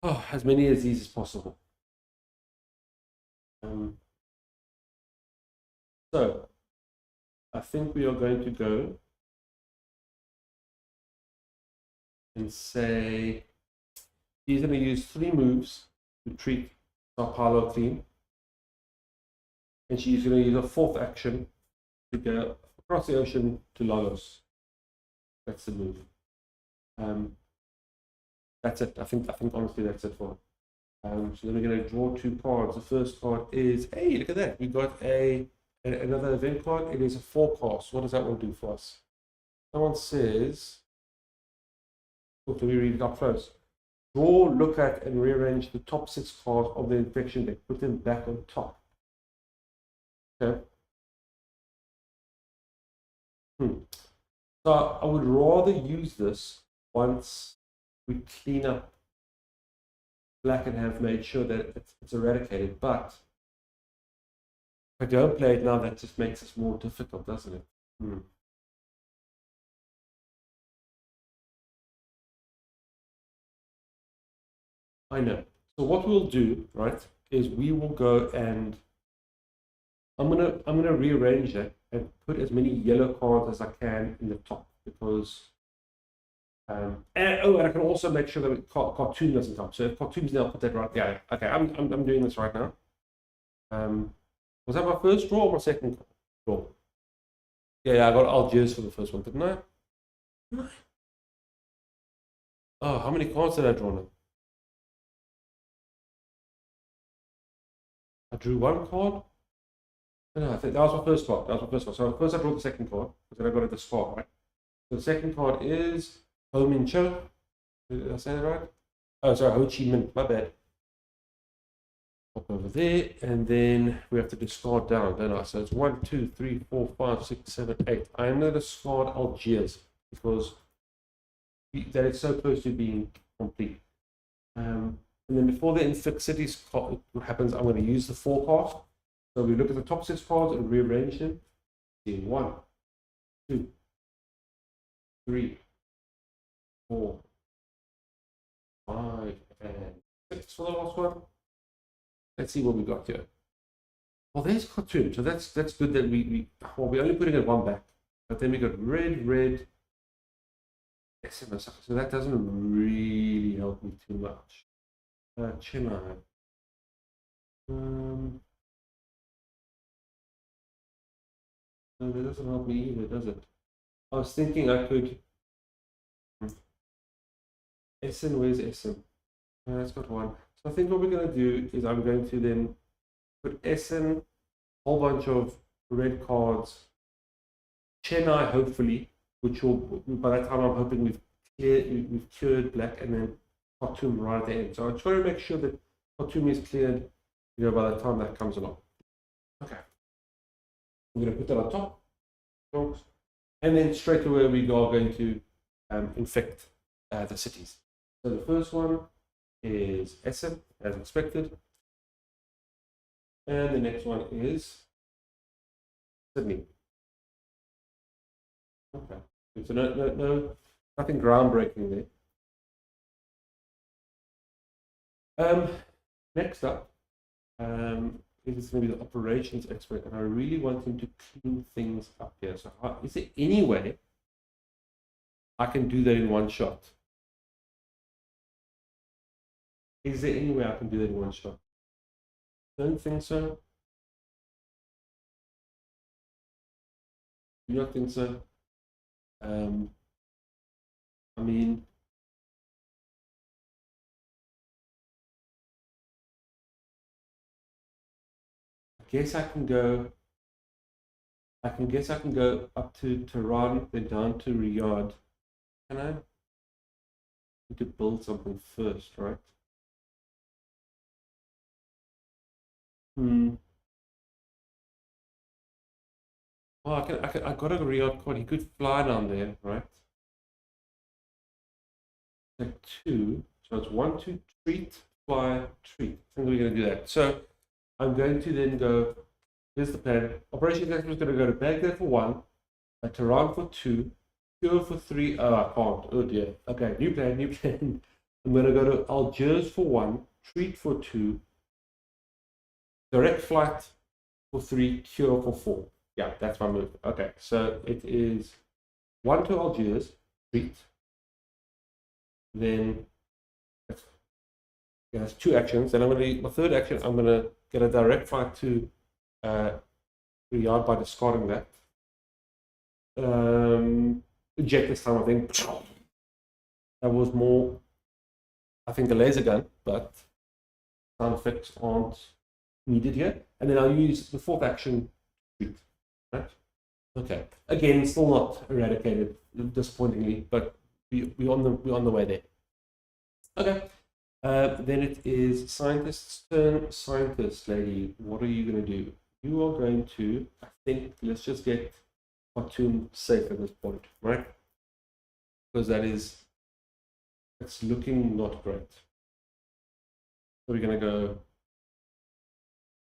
as many of these as possible. So I think we are going to go and say he's going to use 3 moves to treat Sao Paulo clean, and she's going to use a 4th action to go across the ocean to Lagos. That's the move. That's it. I think honestly that's it for her. So then we're going to draw 2 cards. The first card is, hey, look at that. We got another event card. It is a forecast. What does that one do for us? Someone says, can we read it up close? Draw, look at, and rearrange the top 6 cards of the infection deck. Put them back on top. Okay. So I would rather use this once we clean up black and have made sure that it's eradicated. But if I don't play it now, that just makes it more difficult, doesn't it? I know. So what we'll do, right, is we will go and I'm gonna rearrange it and put as many yellow cards as I can in the top, because and I can also make sure that cartoon doesn't come. So if cartoon's there, I'll put that right. Yeah, okay. I'm doing this right now. Was that my first draw or my second draw? Yeah, I got Algiers for the first one, didn't I? Oh, how many cards did I draw now? I drew 1 card. No, I think that was my first card. So first I drew the second card, but then I got it the scar, right? So the second card is Ho Minh Cho. Did I say that right? Oh, sorry, Ho Chi Minh. My bad. Pop over there, and then we have to discard down, don't I? So it's 1, 2, 3, 4, 5, 6, 7, 8. I am going to discard Algiers because that is so close to being complete. And then before the infect cities happens, I'm going to use the forecast. So we look at the top 6 cards and rearrange them. See, 1, 2, 3, 4, 5, and 6 for the last one. Let's see what we got here. Well, there's cartoon, so that's good that we're only putting it 1 back, but then we got red, SMS. So that doesn't really help me too much. Chennai. No, that doesn't help me either, does it? I was thinking I could. Essen, where's Essen? That's got 1. So I think what we're going to do is I'm going to then put Essen, a whole bunch of red cards, Chennai hopefully, which will, by that time I'm hoping we've cured black, and then Khartoum right at the end. So I'm trying to make sure that Khartoum is cleared, by the time that comes along. Okay. We're going to put that on top. And then straight away we are going to infect the cities. So the first one is Essen, as expected. And the next one is Sydney. Okay. So nothing groundbreaking there. Next up is going to be the operations expert, and I really want him to clean things up here. So is there any way I can do that in one shot? Is there any way I can do that in one shot? Don't think so. Do not think so. I mean, I guess I can go up to Tehran, then down to Riyadh. Can I? Need to build something first, right? Oh, I got a Riyadh card. He could fly down there, right? Like 2. So it's 1, 2, treat, fly, treat. I think we're going to do that. So I'm going to then go, here's the plan. Operations expert is going to go to Baghdad for 1, Tehran for 2, Pure for 3. Oh, I can't. Oh dear. Okay, new plan. I'm going to go to Algiers for 1, treat for 2, direct flight for 3, cure for 4. Yeah, that's my move. Okay, so it is 1 to Algiers, treat. Then that's 2 actions. Then I'm going to, my third action, I'm going to get a direct flight to Riyadh by discarding that. Eject this time, I think. That was more, I think, a laser gun, but sound effects aren't needed here. And then I'll use the 4th action, treat. Right? Okay. Again, still not eradicated, disappointingly, but we're on the way there. Okay. Then it is scientist's turn. Scientist lady, what are you going to do? You are going to, I think, let's just get Khartoum safe at this point, right? Because it's looking not great. So we're going to go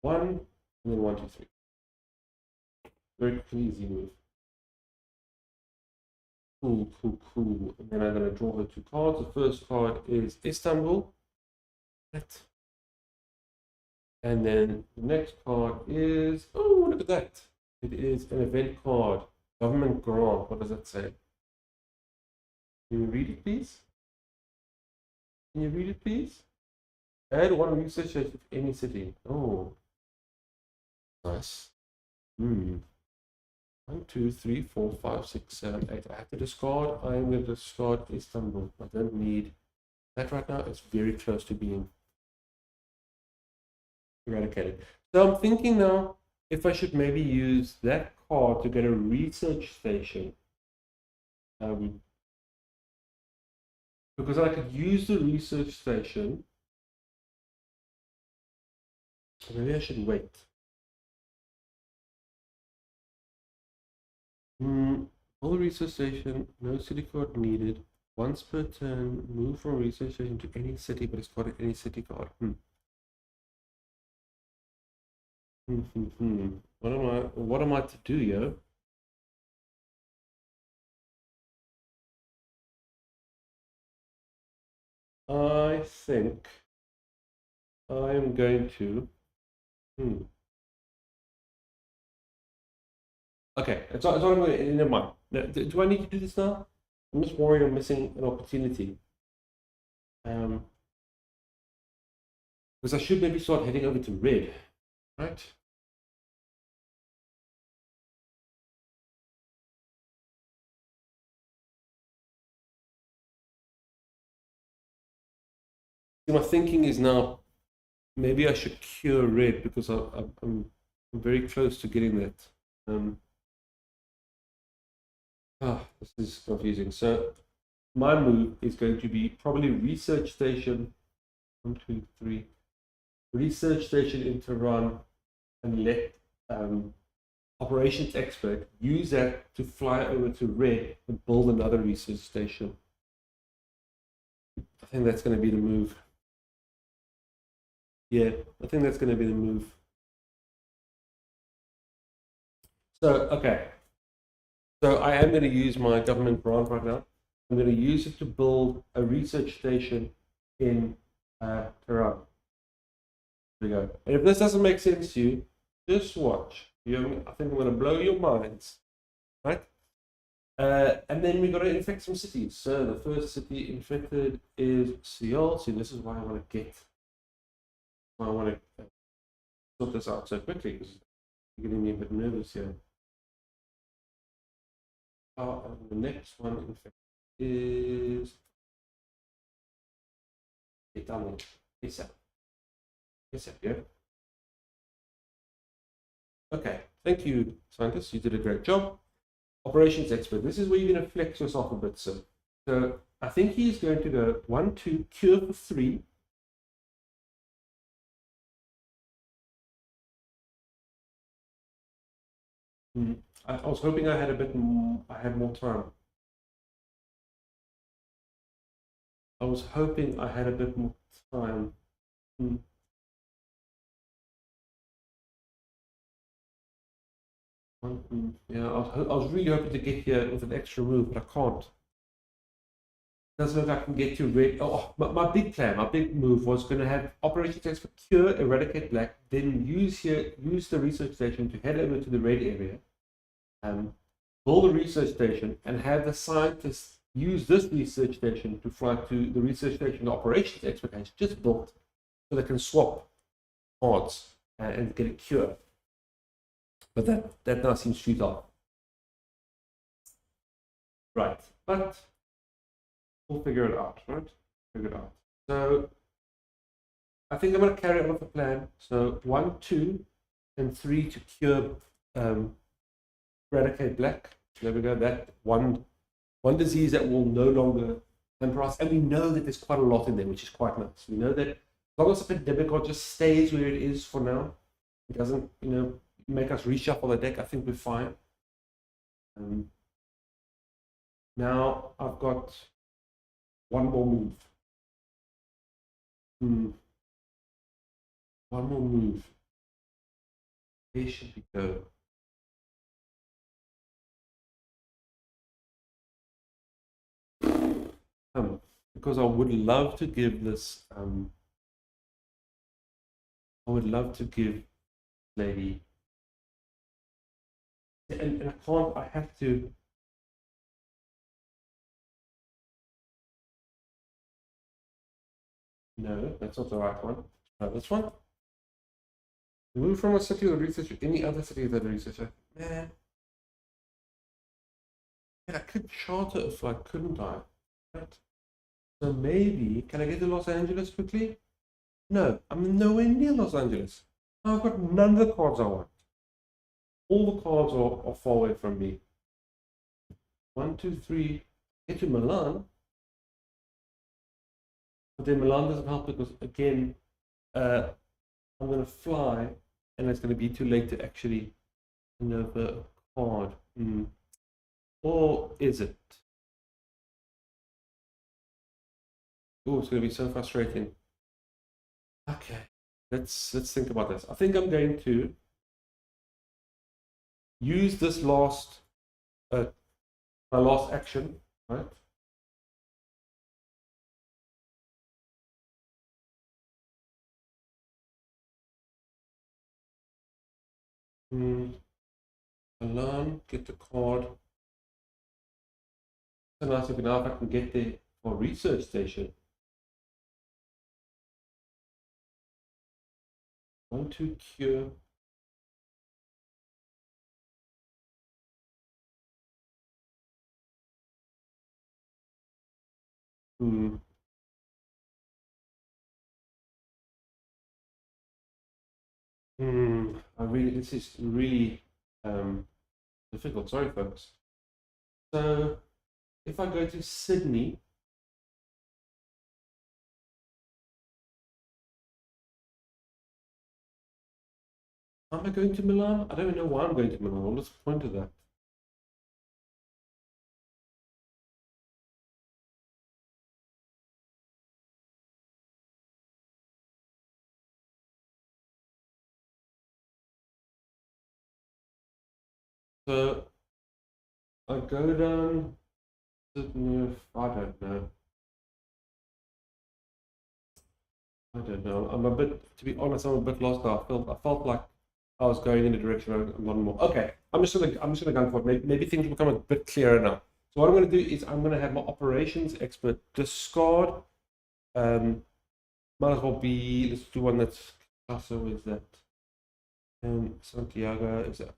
1, and then 1, 2, 3. Very easy move. Cool. And then I'm going to draw her 2 cards. The first card is Istanbul. And then the next card is, oh, look at that. It is an event card. Government grant. What does that say? Can you read it, please? Add 1 research station to any city. Oh, nice. 1, 2, 3, 4, 5, 6, 7, 8. I have to discard. I'm going to discard Istanbul. I don't need that right now. It's very close to being eradicated. So I'm thinking now if I should maybe use that card to get a research station. Because I could use the research station. Maybe I should wait. All research station, no city card needed. Once per turn, move from research station to any city, but it's got any city card. What am I to do, yo? I think I am going to. Okay, it's not going to, never mind. Do I need to do this now? I'm just worried I'm missing an opportunity. Because I should maybe start heading over to red, right? See, my thinking is now maybe I should cure red because I'm very close to getting that. This is confusing. So my move is going to be probably research station 1, 2, 3. Research station in Tehran and let operations expert, use that to fly over to Red and build another research station. I think that's going to be the move. Yeah, I think that's going to be the move. So, okay. So I am going to use my government grant right now. I'm going to use it to build a research station in Tehran. There we go. And if this doesn't make sense to you, just watch. I think I'm going to blow your minds, right? And then we've got to infect some cities. So the first city infected is Seoul. See, this is why I want to sort this out so quickly, because it's getting me a bit nervous here. The next one infected is Italian. Yes, yeah. Okay, thank you, scientists. You did a great job. Operations expert. This is where you're going to flex yourself a bit, sir. So I think he's going to go 1, 2, cure for 3. I was hoping I had a bit more, I had more time. I was hoping I had a bit more time. Yeah, I was really hoping to get here with an extra move, but I can't. Doesn't look like I can get to Red. Oh, my big plan, my big move was going to have operations expert cure, eradicate black, then use the research station to head over to the red area, build a research station, and have the scientists use this research station to fly to the research station the operations expert has just built, so they can swap cards and get a cure. But that now seems futile. Right, but we'll figure it out, right? Figure it out. So I think I'm going to carry on with the plan. So 1, 2, and 3 to cure eradicate black. There we go. That one disease that will no longer hamper us, and we know that there's quite a lot in there, which is quite nice. We know that as long as the pandemic just stays where it is for now, it doesn't, make us reshuffle the deck. I think we're fine. Now I've got one more move. One more move. Where should we go? Because I would love to give this. I would love to give lady. And I can't. I have to. No, that's not the right one. No, this one. Move from a city of research to any other city of the researcher. Man. I could charter a flight, couldn't I? Right. So maybe, can I get to Los Angeles quickly? No, I'm nowhere near Los Angeles. I've got none of the cards I want. All the cards are far away from me. 1, 2, 3. Get to Milan. But then Milan doesn't help because, again, I'm going to fly and it's going to be too late to actually maneuver a card. Or is it? Oh, it's going to be so frustrating. Okay, let's think about this. I think I'm going to use this last, my last action, right? Learn, get the card. So nice if now if I can get there for research station. 1, 2, cure. This is really difficult. Sorry, folks. So if I go to Sydney, Am I going to Milan? I don't even know why I'm going to Milan. What's the point of that? So I go down. I don't know. I don't know. I'm a bit, to be honest, I'm a bit lost now. I felt like I was going in a direction I'm not more. Okay, I'm just gonna go for it. Maybe things will become a bit clearer now. So what I'm gonna do is I'm gonna have my operations expert discard. Um, might as well be. Let's do one that's also is that. Santiago is that.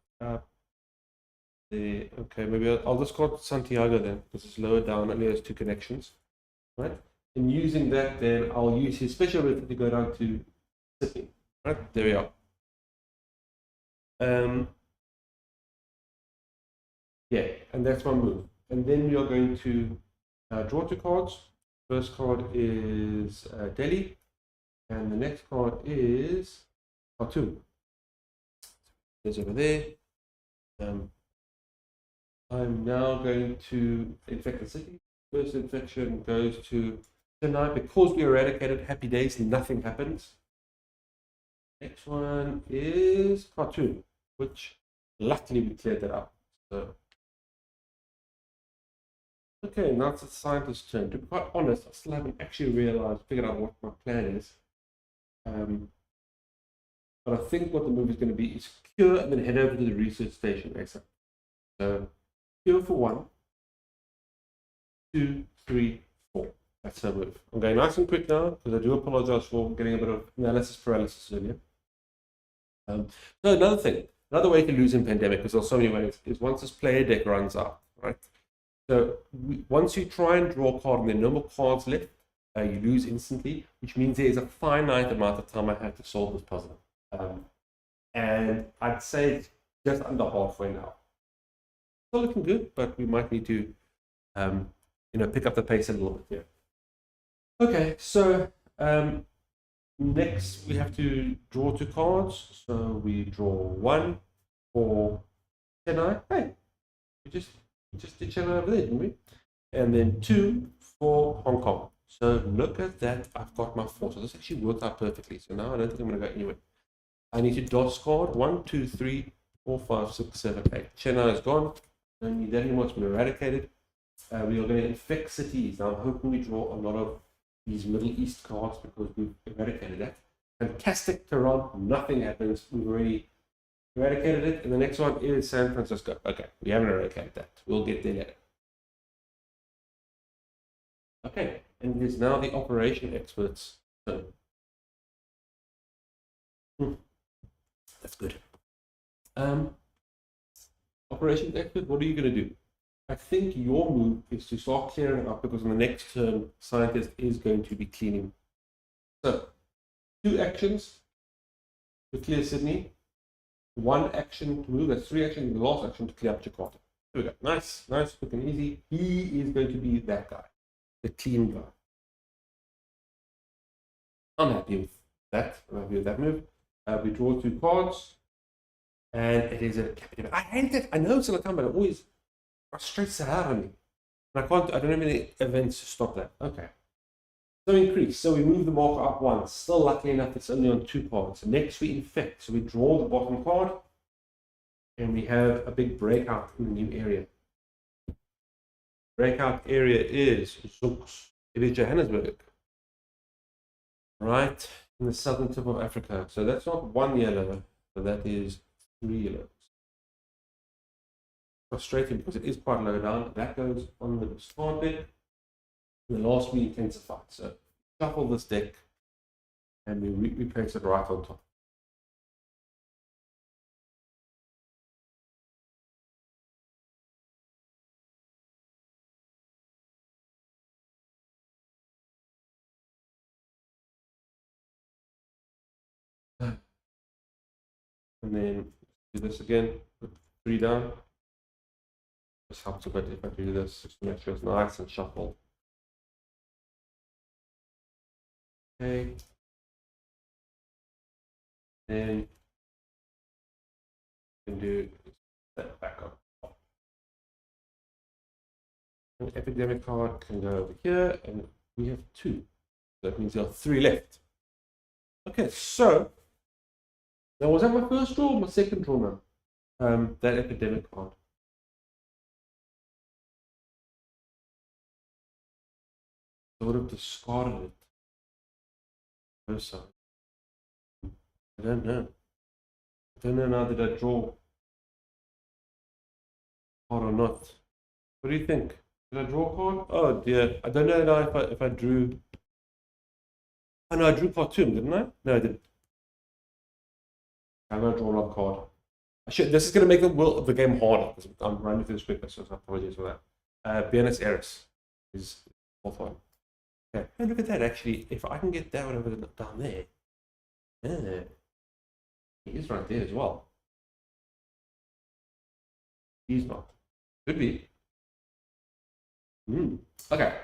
Okay, maybe I'll discard Santiago then because it's lower down. Only has two connections, right? And using that, then I'll use his special method to go down to Sydney. Right, there we are. Um, yeah, and that's my move. And then we are going to draw two cards. First card is Delhi, and the next card is Khartoum. It's over there. I'm now going to infect the city. First infection goes to tonight because we eradicated happy days, nothing happens. Next one is Khartoum, which luckily we cleared that up. So okay, now it's the scientist's turn. To be quite honest, I still haven't actually figured out what my plan is. But I think what the move is going to be is cure and then head over to the research station ASAP. So cure for 1, 2, 3, 4. That's the move. I'm going nice and quick now because I do apologize for getting a bit of analysis paralysis earlier. So another thing, another way to lose in Pandemic, because there's so many ways, is once this player deck runs out, right? So once you try and draw a card and there are no more cards left, you lose instantly, which means there's a finite amount of time I have to solve this puzzle. And I'd say it's just under halfway now. Still looking good, but we might need to, pick up the pace a little bit here. Okay, so next we have to draw 2 cards. So we draw 1 for Chennai. Hey, we just did Chennai over there, didn't we? And then 2 for Hong Kong. So look at that, I've got my 4. So this actually worked out perfectly. So now I don't think I'm going to go anywhere. I need to discard 1, 2, 3, 4, 5, 6, 7, 8. Chennai is gone. Don't need that anymore. It's been eradicated. We are going to infect cities. Now I'm hoping we draw a lot of these Middle East cards because we've eradicated that. Fantastic Tehran. Nothing happens. We've already eradicated it. And the next one is San Francisco. Okay, we haven't eradicated that. We'll get there later. Okay, and it is now the operation experts' turn. That's good. Operation expert, what are you going to do? I think your move is to start clearing up because in the next turn, scientist is going to be cleaning. So, 2 actions to clear Sydney, 1 action to move, that's 3 actions, the last action to clear up Jakarta. There we go. Nice, quick and easy. He is going to be that guy, the clean guy. I'm happy with that. I'm happy with that move. We draw 2 cards, and it is a capital. I hate it. I know it's going to come, but it always frustrates the hell out of me. And I don't have any events to stop that. Okay. So increase. So we move the marker up 1. Still, luckily enough, it's only on 2 cards. Next, we infect. So we draw the bottom card, and we have a big breakout in the new area. Breakout area is Zooks. It is Johannesburg, right in the southern tip of Africa. So that's not 1 yellow, but that is 3 yellows. Frustrating because it is quite low down. That goes on the discard deck. The last we intensify. So shuffle this deck and we replace it right on top. And then do this again, put 3 down. This helps a bit if I do this, just to make sure it's nice and shuffled. Okay. Then can do that back up. An epidemic card can go over here, and we have 2. That means there are 3 left. Okay, so now was that my first draw or my second draw now? That epidemic card. I would have discarded it. No sign. I don't know. I don't know now, did I draw card or not? What do you think? Did I draw a card? Oh dear. I don't know now if I drew. Oh no, I drew card 2, didn't I? No, I didn't. I'm going to draw another card. This is going to make the game harder because I'm running through this quickly, so I apologize for that. Buenos Aires is the 4th one. Okay, and look at that. Actually, if I can get that one over down there, yeah, he is right there as well. He's not. Could be. Okay.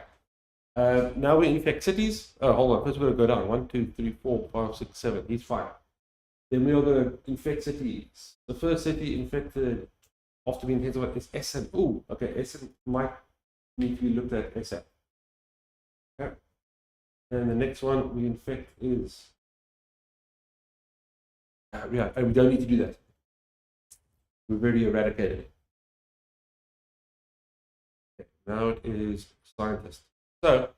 Now we infect cities. Oh, hold on. First, we're going to go down. 1, 2, 3, 4, 5, 6, 7. He's fine. Then we are going to infect cities. The first city infected after being intensified is Essen. Ooh, okay. Essen might need to be looked at Essen. Okay. And the next one we infect is. Yeah, and we don't need to do that. We've already eradicated it. Okay, now it is scientist. So I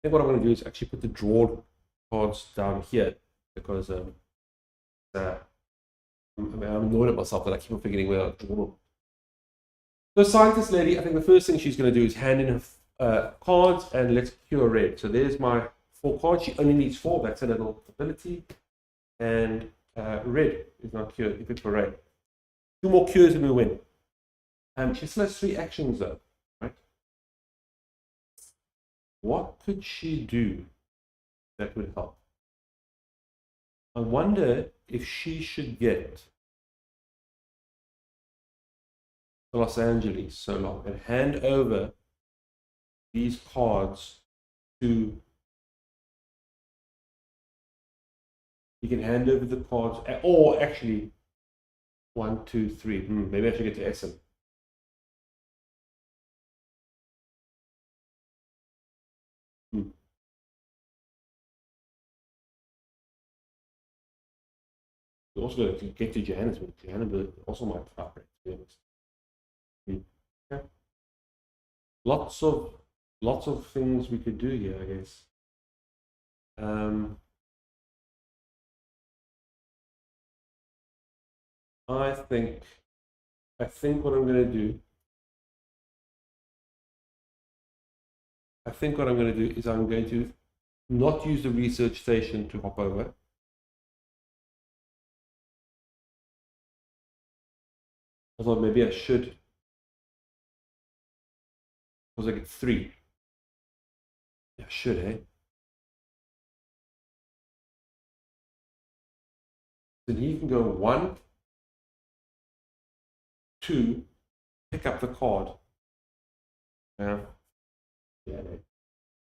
think what I'm going to do is actually put the drawn cards down here because I'm annoyed at myself that I keep on forgetting where I draw them. The scientist lady, I think the first thing she's going to do is hand in her cards and let's cure red. So there's my 4 cards. She only needs 4. That's a little ability. And red is not cured. If it's for red, 2 more cures and we win. She still has 3 actions though, right? What could she do that would help? I wonder if she should get Los Angeles so long and hand over these cards to. You can hand over the cards, or actually 1, 2, 3. Maybe I should get to Essen. You also got to get to Johannesburg. Johannesburg also might operate, to be honest. Okay. Lots of things we could do here, I guess. I think what I'm going to do. I think what I'm going to do is I'm going to not use the research station to hop over. I thought maybe I should, because I get 3. Yeah, I should, eh? Then he can go 1, 2, pick up the card. Yeah.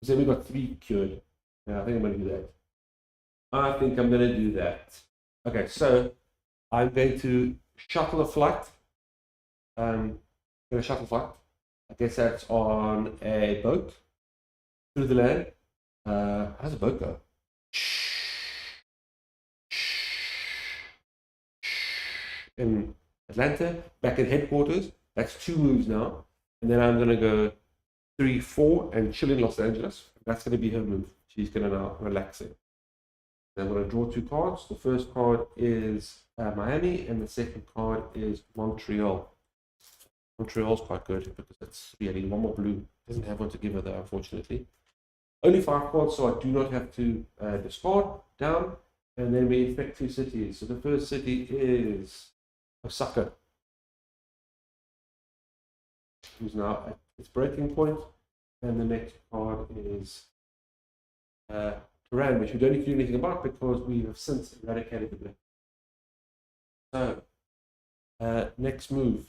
So we got 3 cured. Yeah, I think I'm going to do that. I think I'm going to do that. Okay, so I'm going to shuttle a flight. A shuttle flight. I guess that's on a boat through the land. How does a boat go? In Atlanta, back at headquarters. That's 2 moves now. And then I'm going to go 3, 4 and chill in Los Angeles. That's going to be her move. She's going to now relax it. Then I'm going to draw 2 cards. The first card is Miami, and the second card is Montreal. Montreal's quite good because that's 3. I need 1 more blue. Doesn't have one to give her though, unfortunately. Only 5 cards, so I do not have to discard down. And then we infect 2 cities. So the first city is Osaka, who's now at its breaking point. And the next card is Tehran, which we don't need to do anything about because we have since eradicated the black. So, next move,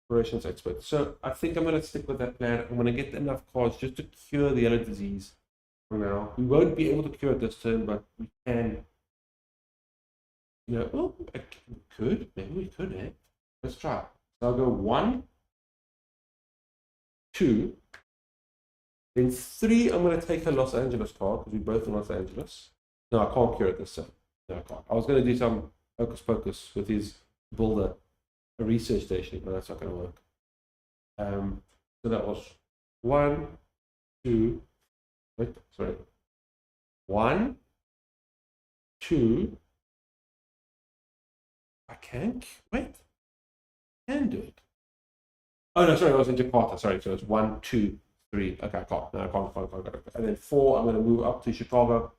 operations expert. So I think I'm going to stick with that plan. I'm going to get enough cards just to cure the yellow disease for now. We won't be able to cure it this turn, but we can You know, oh, maybe we could, eh? Let's try. So I'll go 1, 2, then 3. I'm going to take a Los Angeles card because we're both in Los Angeles. No, I can't cure it this time. No, I can't. I was going to do some hocus pocus with his builder, a research station, but that's not going to work. So that was 1, 2. Wait, sorry. 1, 2. I can't wait. I can do it. Oh no, sorry, I was in Jakarta. Sorry, so it's 1, 2, 3. Okay, I can't. No, I can't. And then 4. I'm going to move up to Chicago.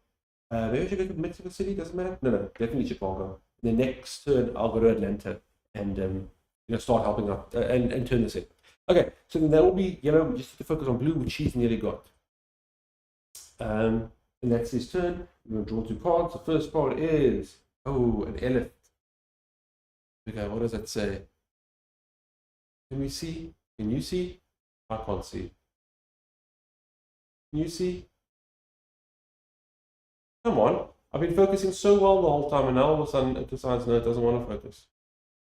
Maybe I should go to Mexico City. Doesn't matter. No, definitely Chicago. The next turn, I'll go to Atlanta and start helping out and turn this in. Okay, so then that will be yellow. We just have to focus on blue, which she's nearly got. And that's his turn. We're going to draw 2 cards. The first card is an elephant. Okay, what does that say? Can we see? Can you see? I can't see. Can you see? Come on. I've been focusing so well the whole time, and now all of a sudden it decides no, it doesn't want to focus.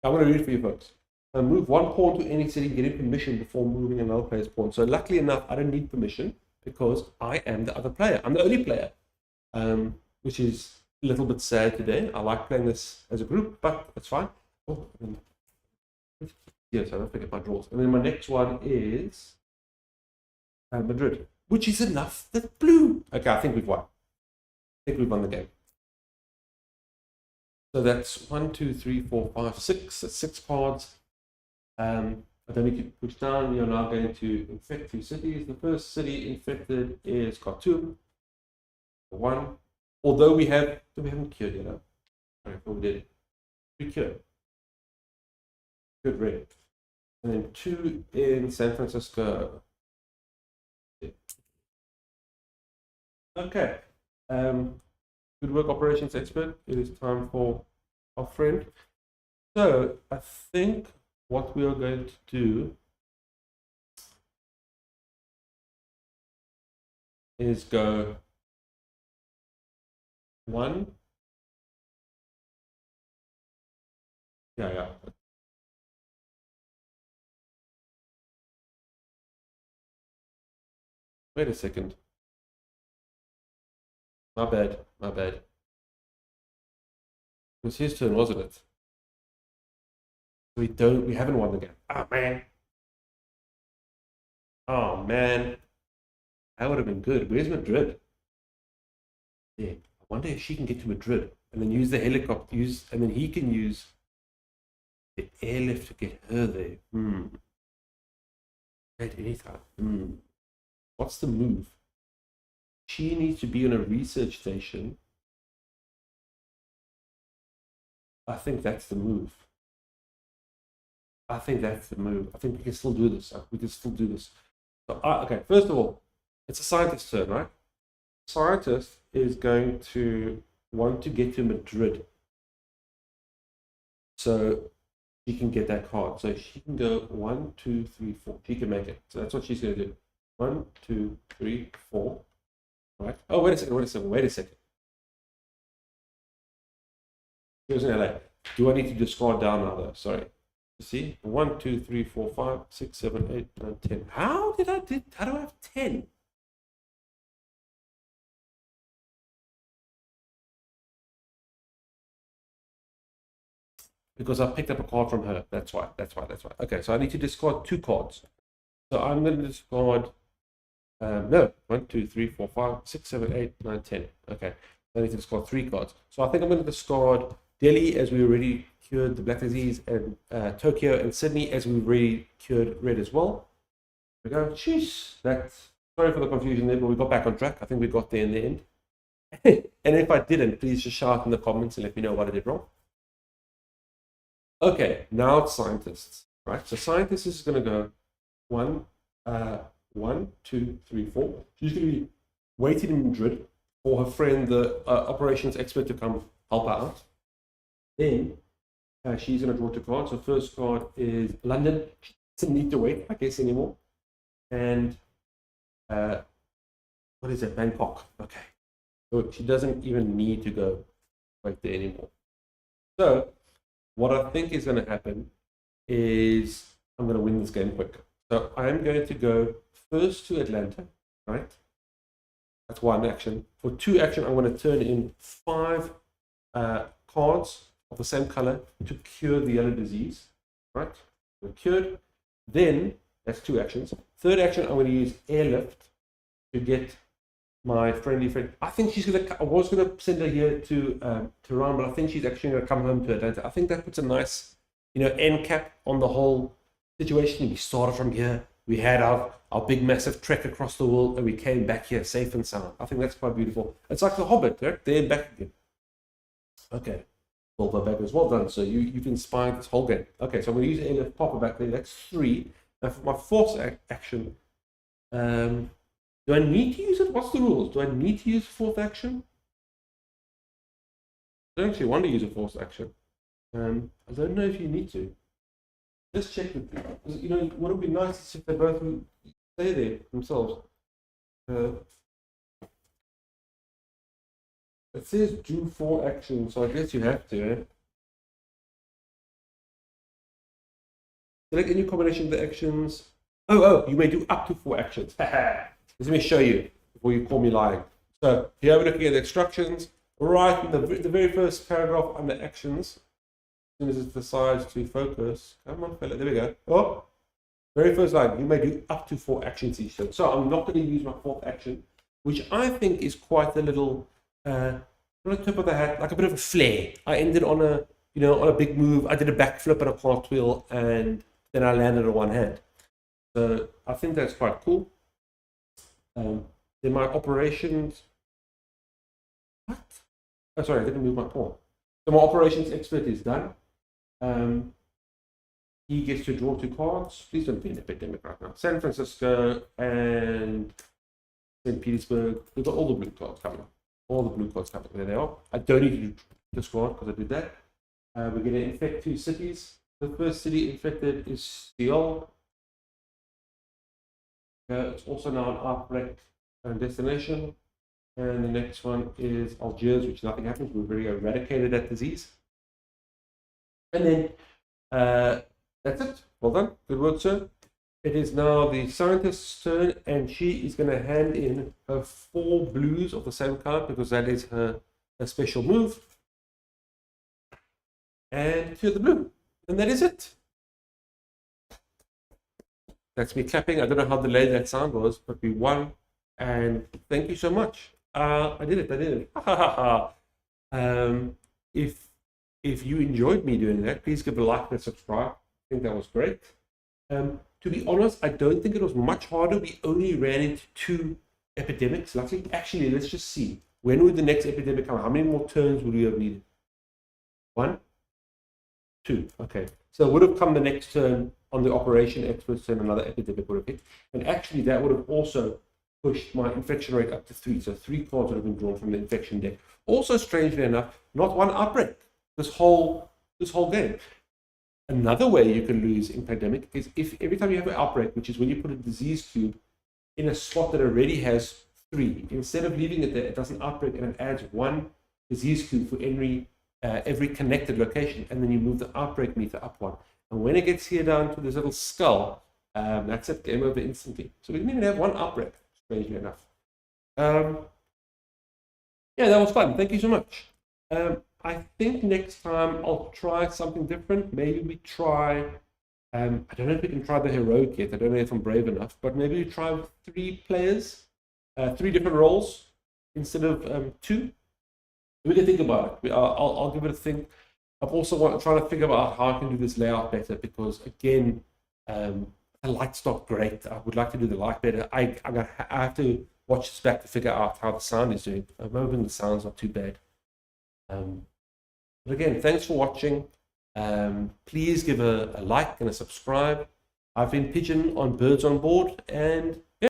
I'm going to read it for you folks. Move 1 pawn to any city, getting permission before moving another player's pawn. So luckily enough, I don't need permission because I am the other player. I'm the only player, which is a little bit sad today. I like playing this as a group, but it's fine. Oh, yes, I don't forget my draws. And then my next one is Madrid, which is enough. That's blue. Okay, I think we've won. I think we've won the game. So that's 1, 2, 3, 4, 5, 6. That's 6 cards. I don't need to push down. We are now going to infect 2 cities. The first city infected is Khartoum. 1. Although we haven't cured yet. Sorry, we did. We cured. Good red. And then 2 in San Francisco. Okay. Good work, operations expert. It is time for our friend. So I think what we are going to do is go 1. Yeah. Wait a second. My bad. It was his turn, wasn't it? We haven't won the game. Oh man. That would have been good. Where's Madrid? Yeah. I wonder if she can get to Madrid and then use the helicopter, and then he can use the airlift to get her there. At any time. What's the move? She needs to be on a research station. I think that's the move. I think we can still do this. So, okay, first of all, it's a scientist's turn, right? Scientist is going to want to get to Madrid. So she can get that card. So she can go 1, 2, 3, 4. She can make it. So that's what she's going to do. 1, 2, 3, 4. Right? Oh, wait a second. Here's an LA. Do I need to discard down now though? Sorry. See? 1, 2, 3, 4, 5, 6, 7, 8, 9, 10. How do I have 10? Because I picked up a card from her. That's why. Okay, so I need to discard 2 cards. So I'm going to discard 1, 2, 3, 4, 5, 6, 7, 8, 9, 10. Okay. I need to discard 3 cards. So I think I'm going to discard Delhi, as we already cured the black disease, and Tokyo and Sydney, as we already cured red as well. There we go. Jeez. Sorry for the confusion there, but we got back on track. I think we got there in the end. And if I didn't, please just shout in the comments and let me know what I did wrong. Okay, now it's scientists, right? So scientists is going to go 1, 2, 3, 4. She's going to be waiting in Madrid for her friend, the operations expert, to come help her out. Then she's going to draw 2 cards. So first card is London. She doesn't need to wait, I guess, anymore. And what is it? Bangkok. Okay. So she doesn't even need to go right there anymore. So what I think is going to happen is I'm going to win this game quick. So I am going to go first to Atlanta, right? That's one action. For 2 action, I'm going to turn in 5 cards of the same color to cure the yellow disease, right? So cured. Then, that's 2 actions. 3rd action, I'm going to use airlift to get my friendly friend. I think she's going to, I was going to send her here to Tehran, but I think she's actually going to come home to Atlanta. I think that puts a nice, end cap on the whole situation. We started from here. We had our big massive trek across the world, and we came back here safe and sound. I think that's quite beautiful. It's like The Hobbit, right? There and back again. Okay. Well, back as well done. So you've inspired this whole game. Okay, so I'm going to use airlift popper back there. That's 3. Now for my 4th action, do I need to use it? What's the rules? Do I need to use 4th action? I don't actually want to use a 4th action. I don't know if you need to. Let's check with them. What would be nice if they both stay there themselves. It says do 4 actions, so I guess you have to, eh? Select any combination of the actions. Oh, you may do up to 4 actions. Let me show you before you call me lying. So here we're looking at the instructions. Right in the very first paragraph under actions, as soon as it decides to focus, come on, fella, there we go. Oh, very first line, you may do up to 4 actions each turn. So I'm not going to use my 4th action, which I think is quite a little, on the tip of the hat, like a bit of a flair. I ended on a big move. I did a backflip and a cartwheel, and then I landed on one hand. So I think that's quite cool. Then my operations. What? Oh, sorry, I didn't move my pawn. So my operations expert is done. He gets to draw 2 cards. Please don't be an epidemic right now. San Francisco and St. Petersburg. We've got all the blue cards coming up. All the blue cards coming up. There they are. I don't need to discard because I did that. We're going to infect 2 cities. The first city infected is Seoul. It's also now an outbreak destination. And the next one is Algiers, which nothing happens. We've already eradicated that disease. And then that's it. Well done. Good work, sir. It is now the scientist's turn, and she is going to hand in her 4 blues of the same color because that is her special move. And cure the blue. And that is it. That's me clapping. I don't know how delayed that sound was, but we won. And thank you so much. I did it. If you enjoyed me doing that, please give a like and subscribe. I think that was great. To be honest, I don't think it was much harder. We only ran into 2 epidemics. Luckily, actually, let's just see. When would the next epidemic come? How many more turns would we have needed? 1, 2. Okay. So it would have come the next turn on the operation expert's turn, another epidemic would have hit. And actually, that would have also pushed my infection rate up to 3. So 3 cards would have been drawn from the infection deck. Also, strangely enough, not one outbreak this whole game. Another way you can lose in pandemic is if every time you have an outbreak, which is when you put a disease cube in a spot that already has 3, instead of leaving it there, it does an outbreak and it adds 1 disease cube for every connected location, and then you move the outbreak meter up 1. And when it gets here down to this little skull, that's it, game over instantly. So we didn't even have 1 outbreak, strangely enough. Yeah, that was fun. Thank you so much. I think next time I'll try something different. Maybe we try, I don't know if we can try the heroic yet. I don't know if I'm brave enough, but maybe we try with 3 players, 3 different roles instead of 2. We can think about it. I'll give it a think. I've also trying to figure out how I can do this layout better because, again, the light's not great. I would like to do the light better. I have to watch this back to figure out how the sound is doing. I'm hoping the sound's not too bad. But again, thanks for watching. Please give a like and a subscribe. I've been Pigeon on Birds on Board, and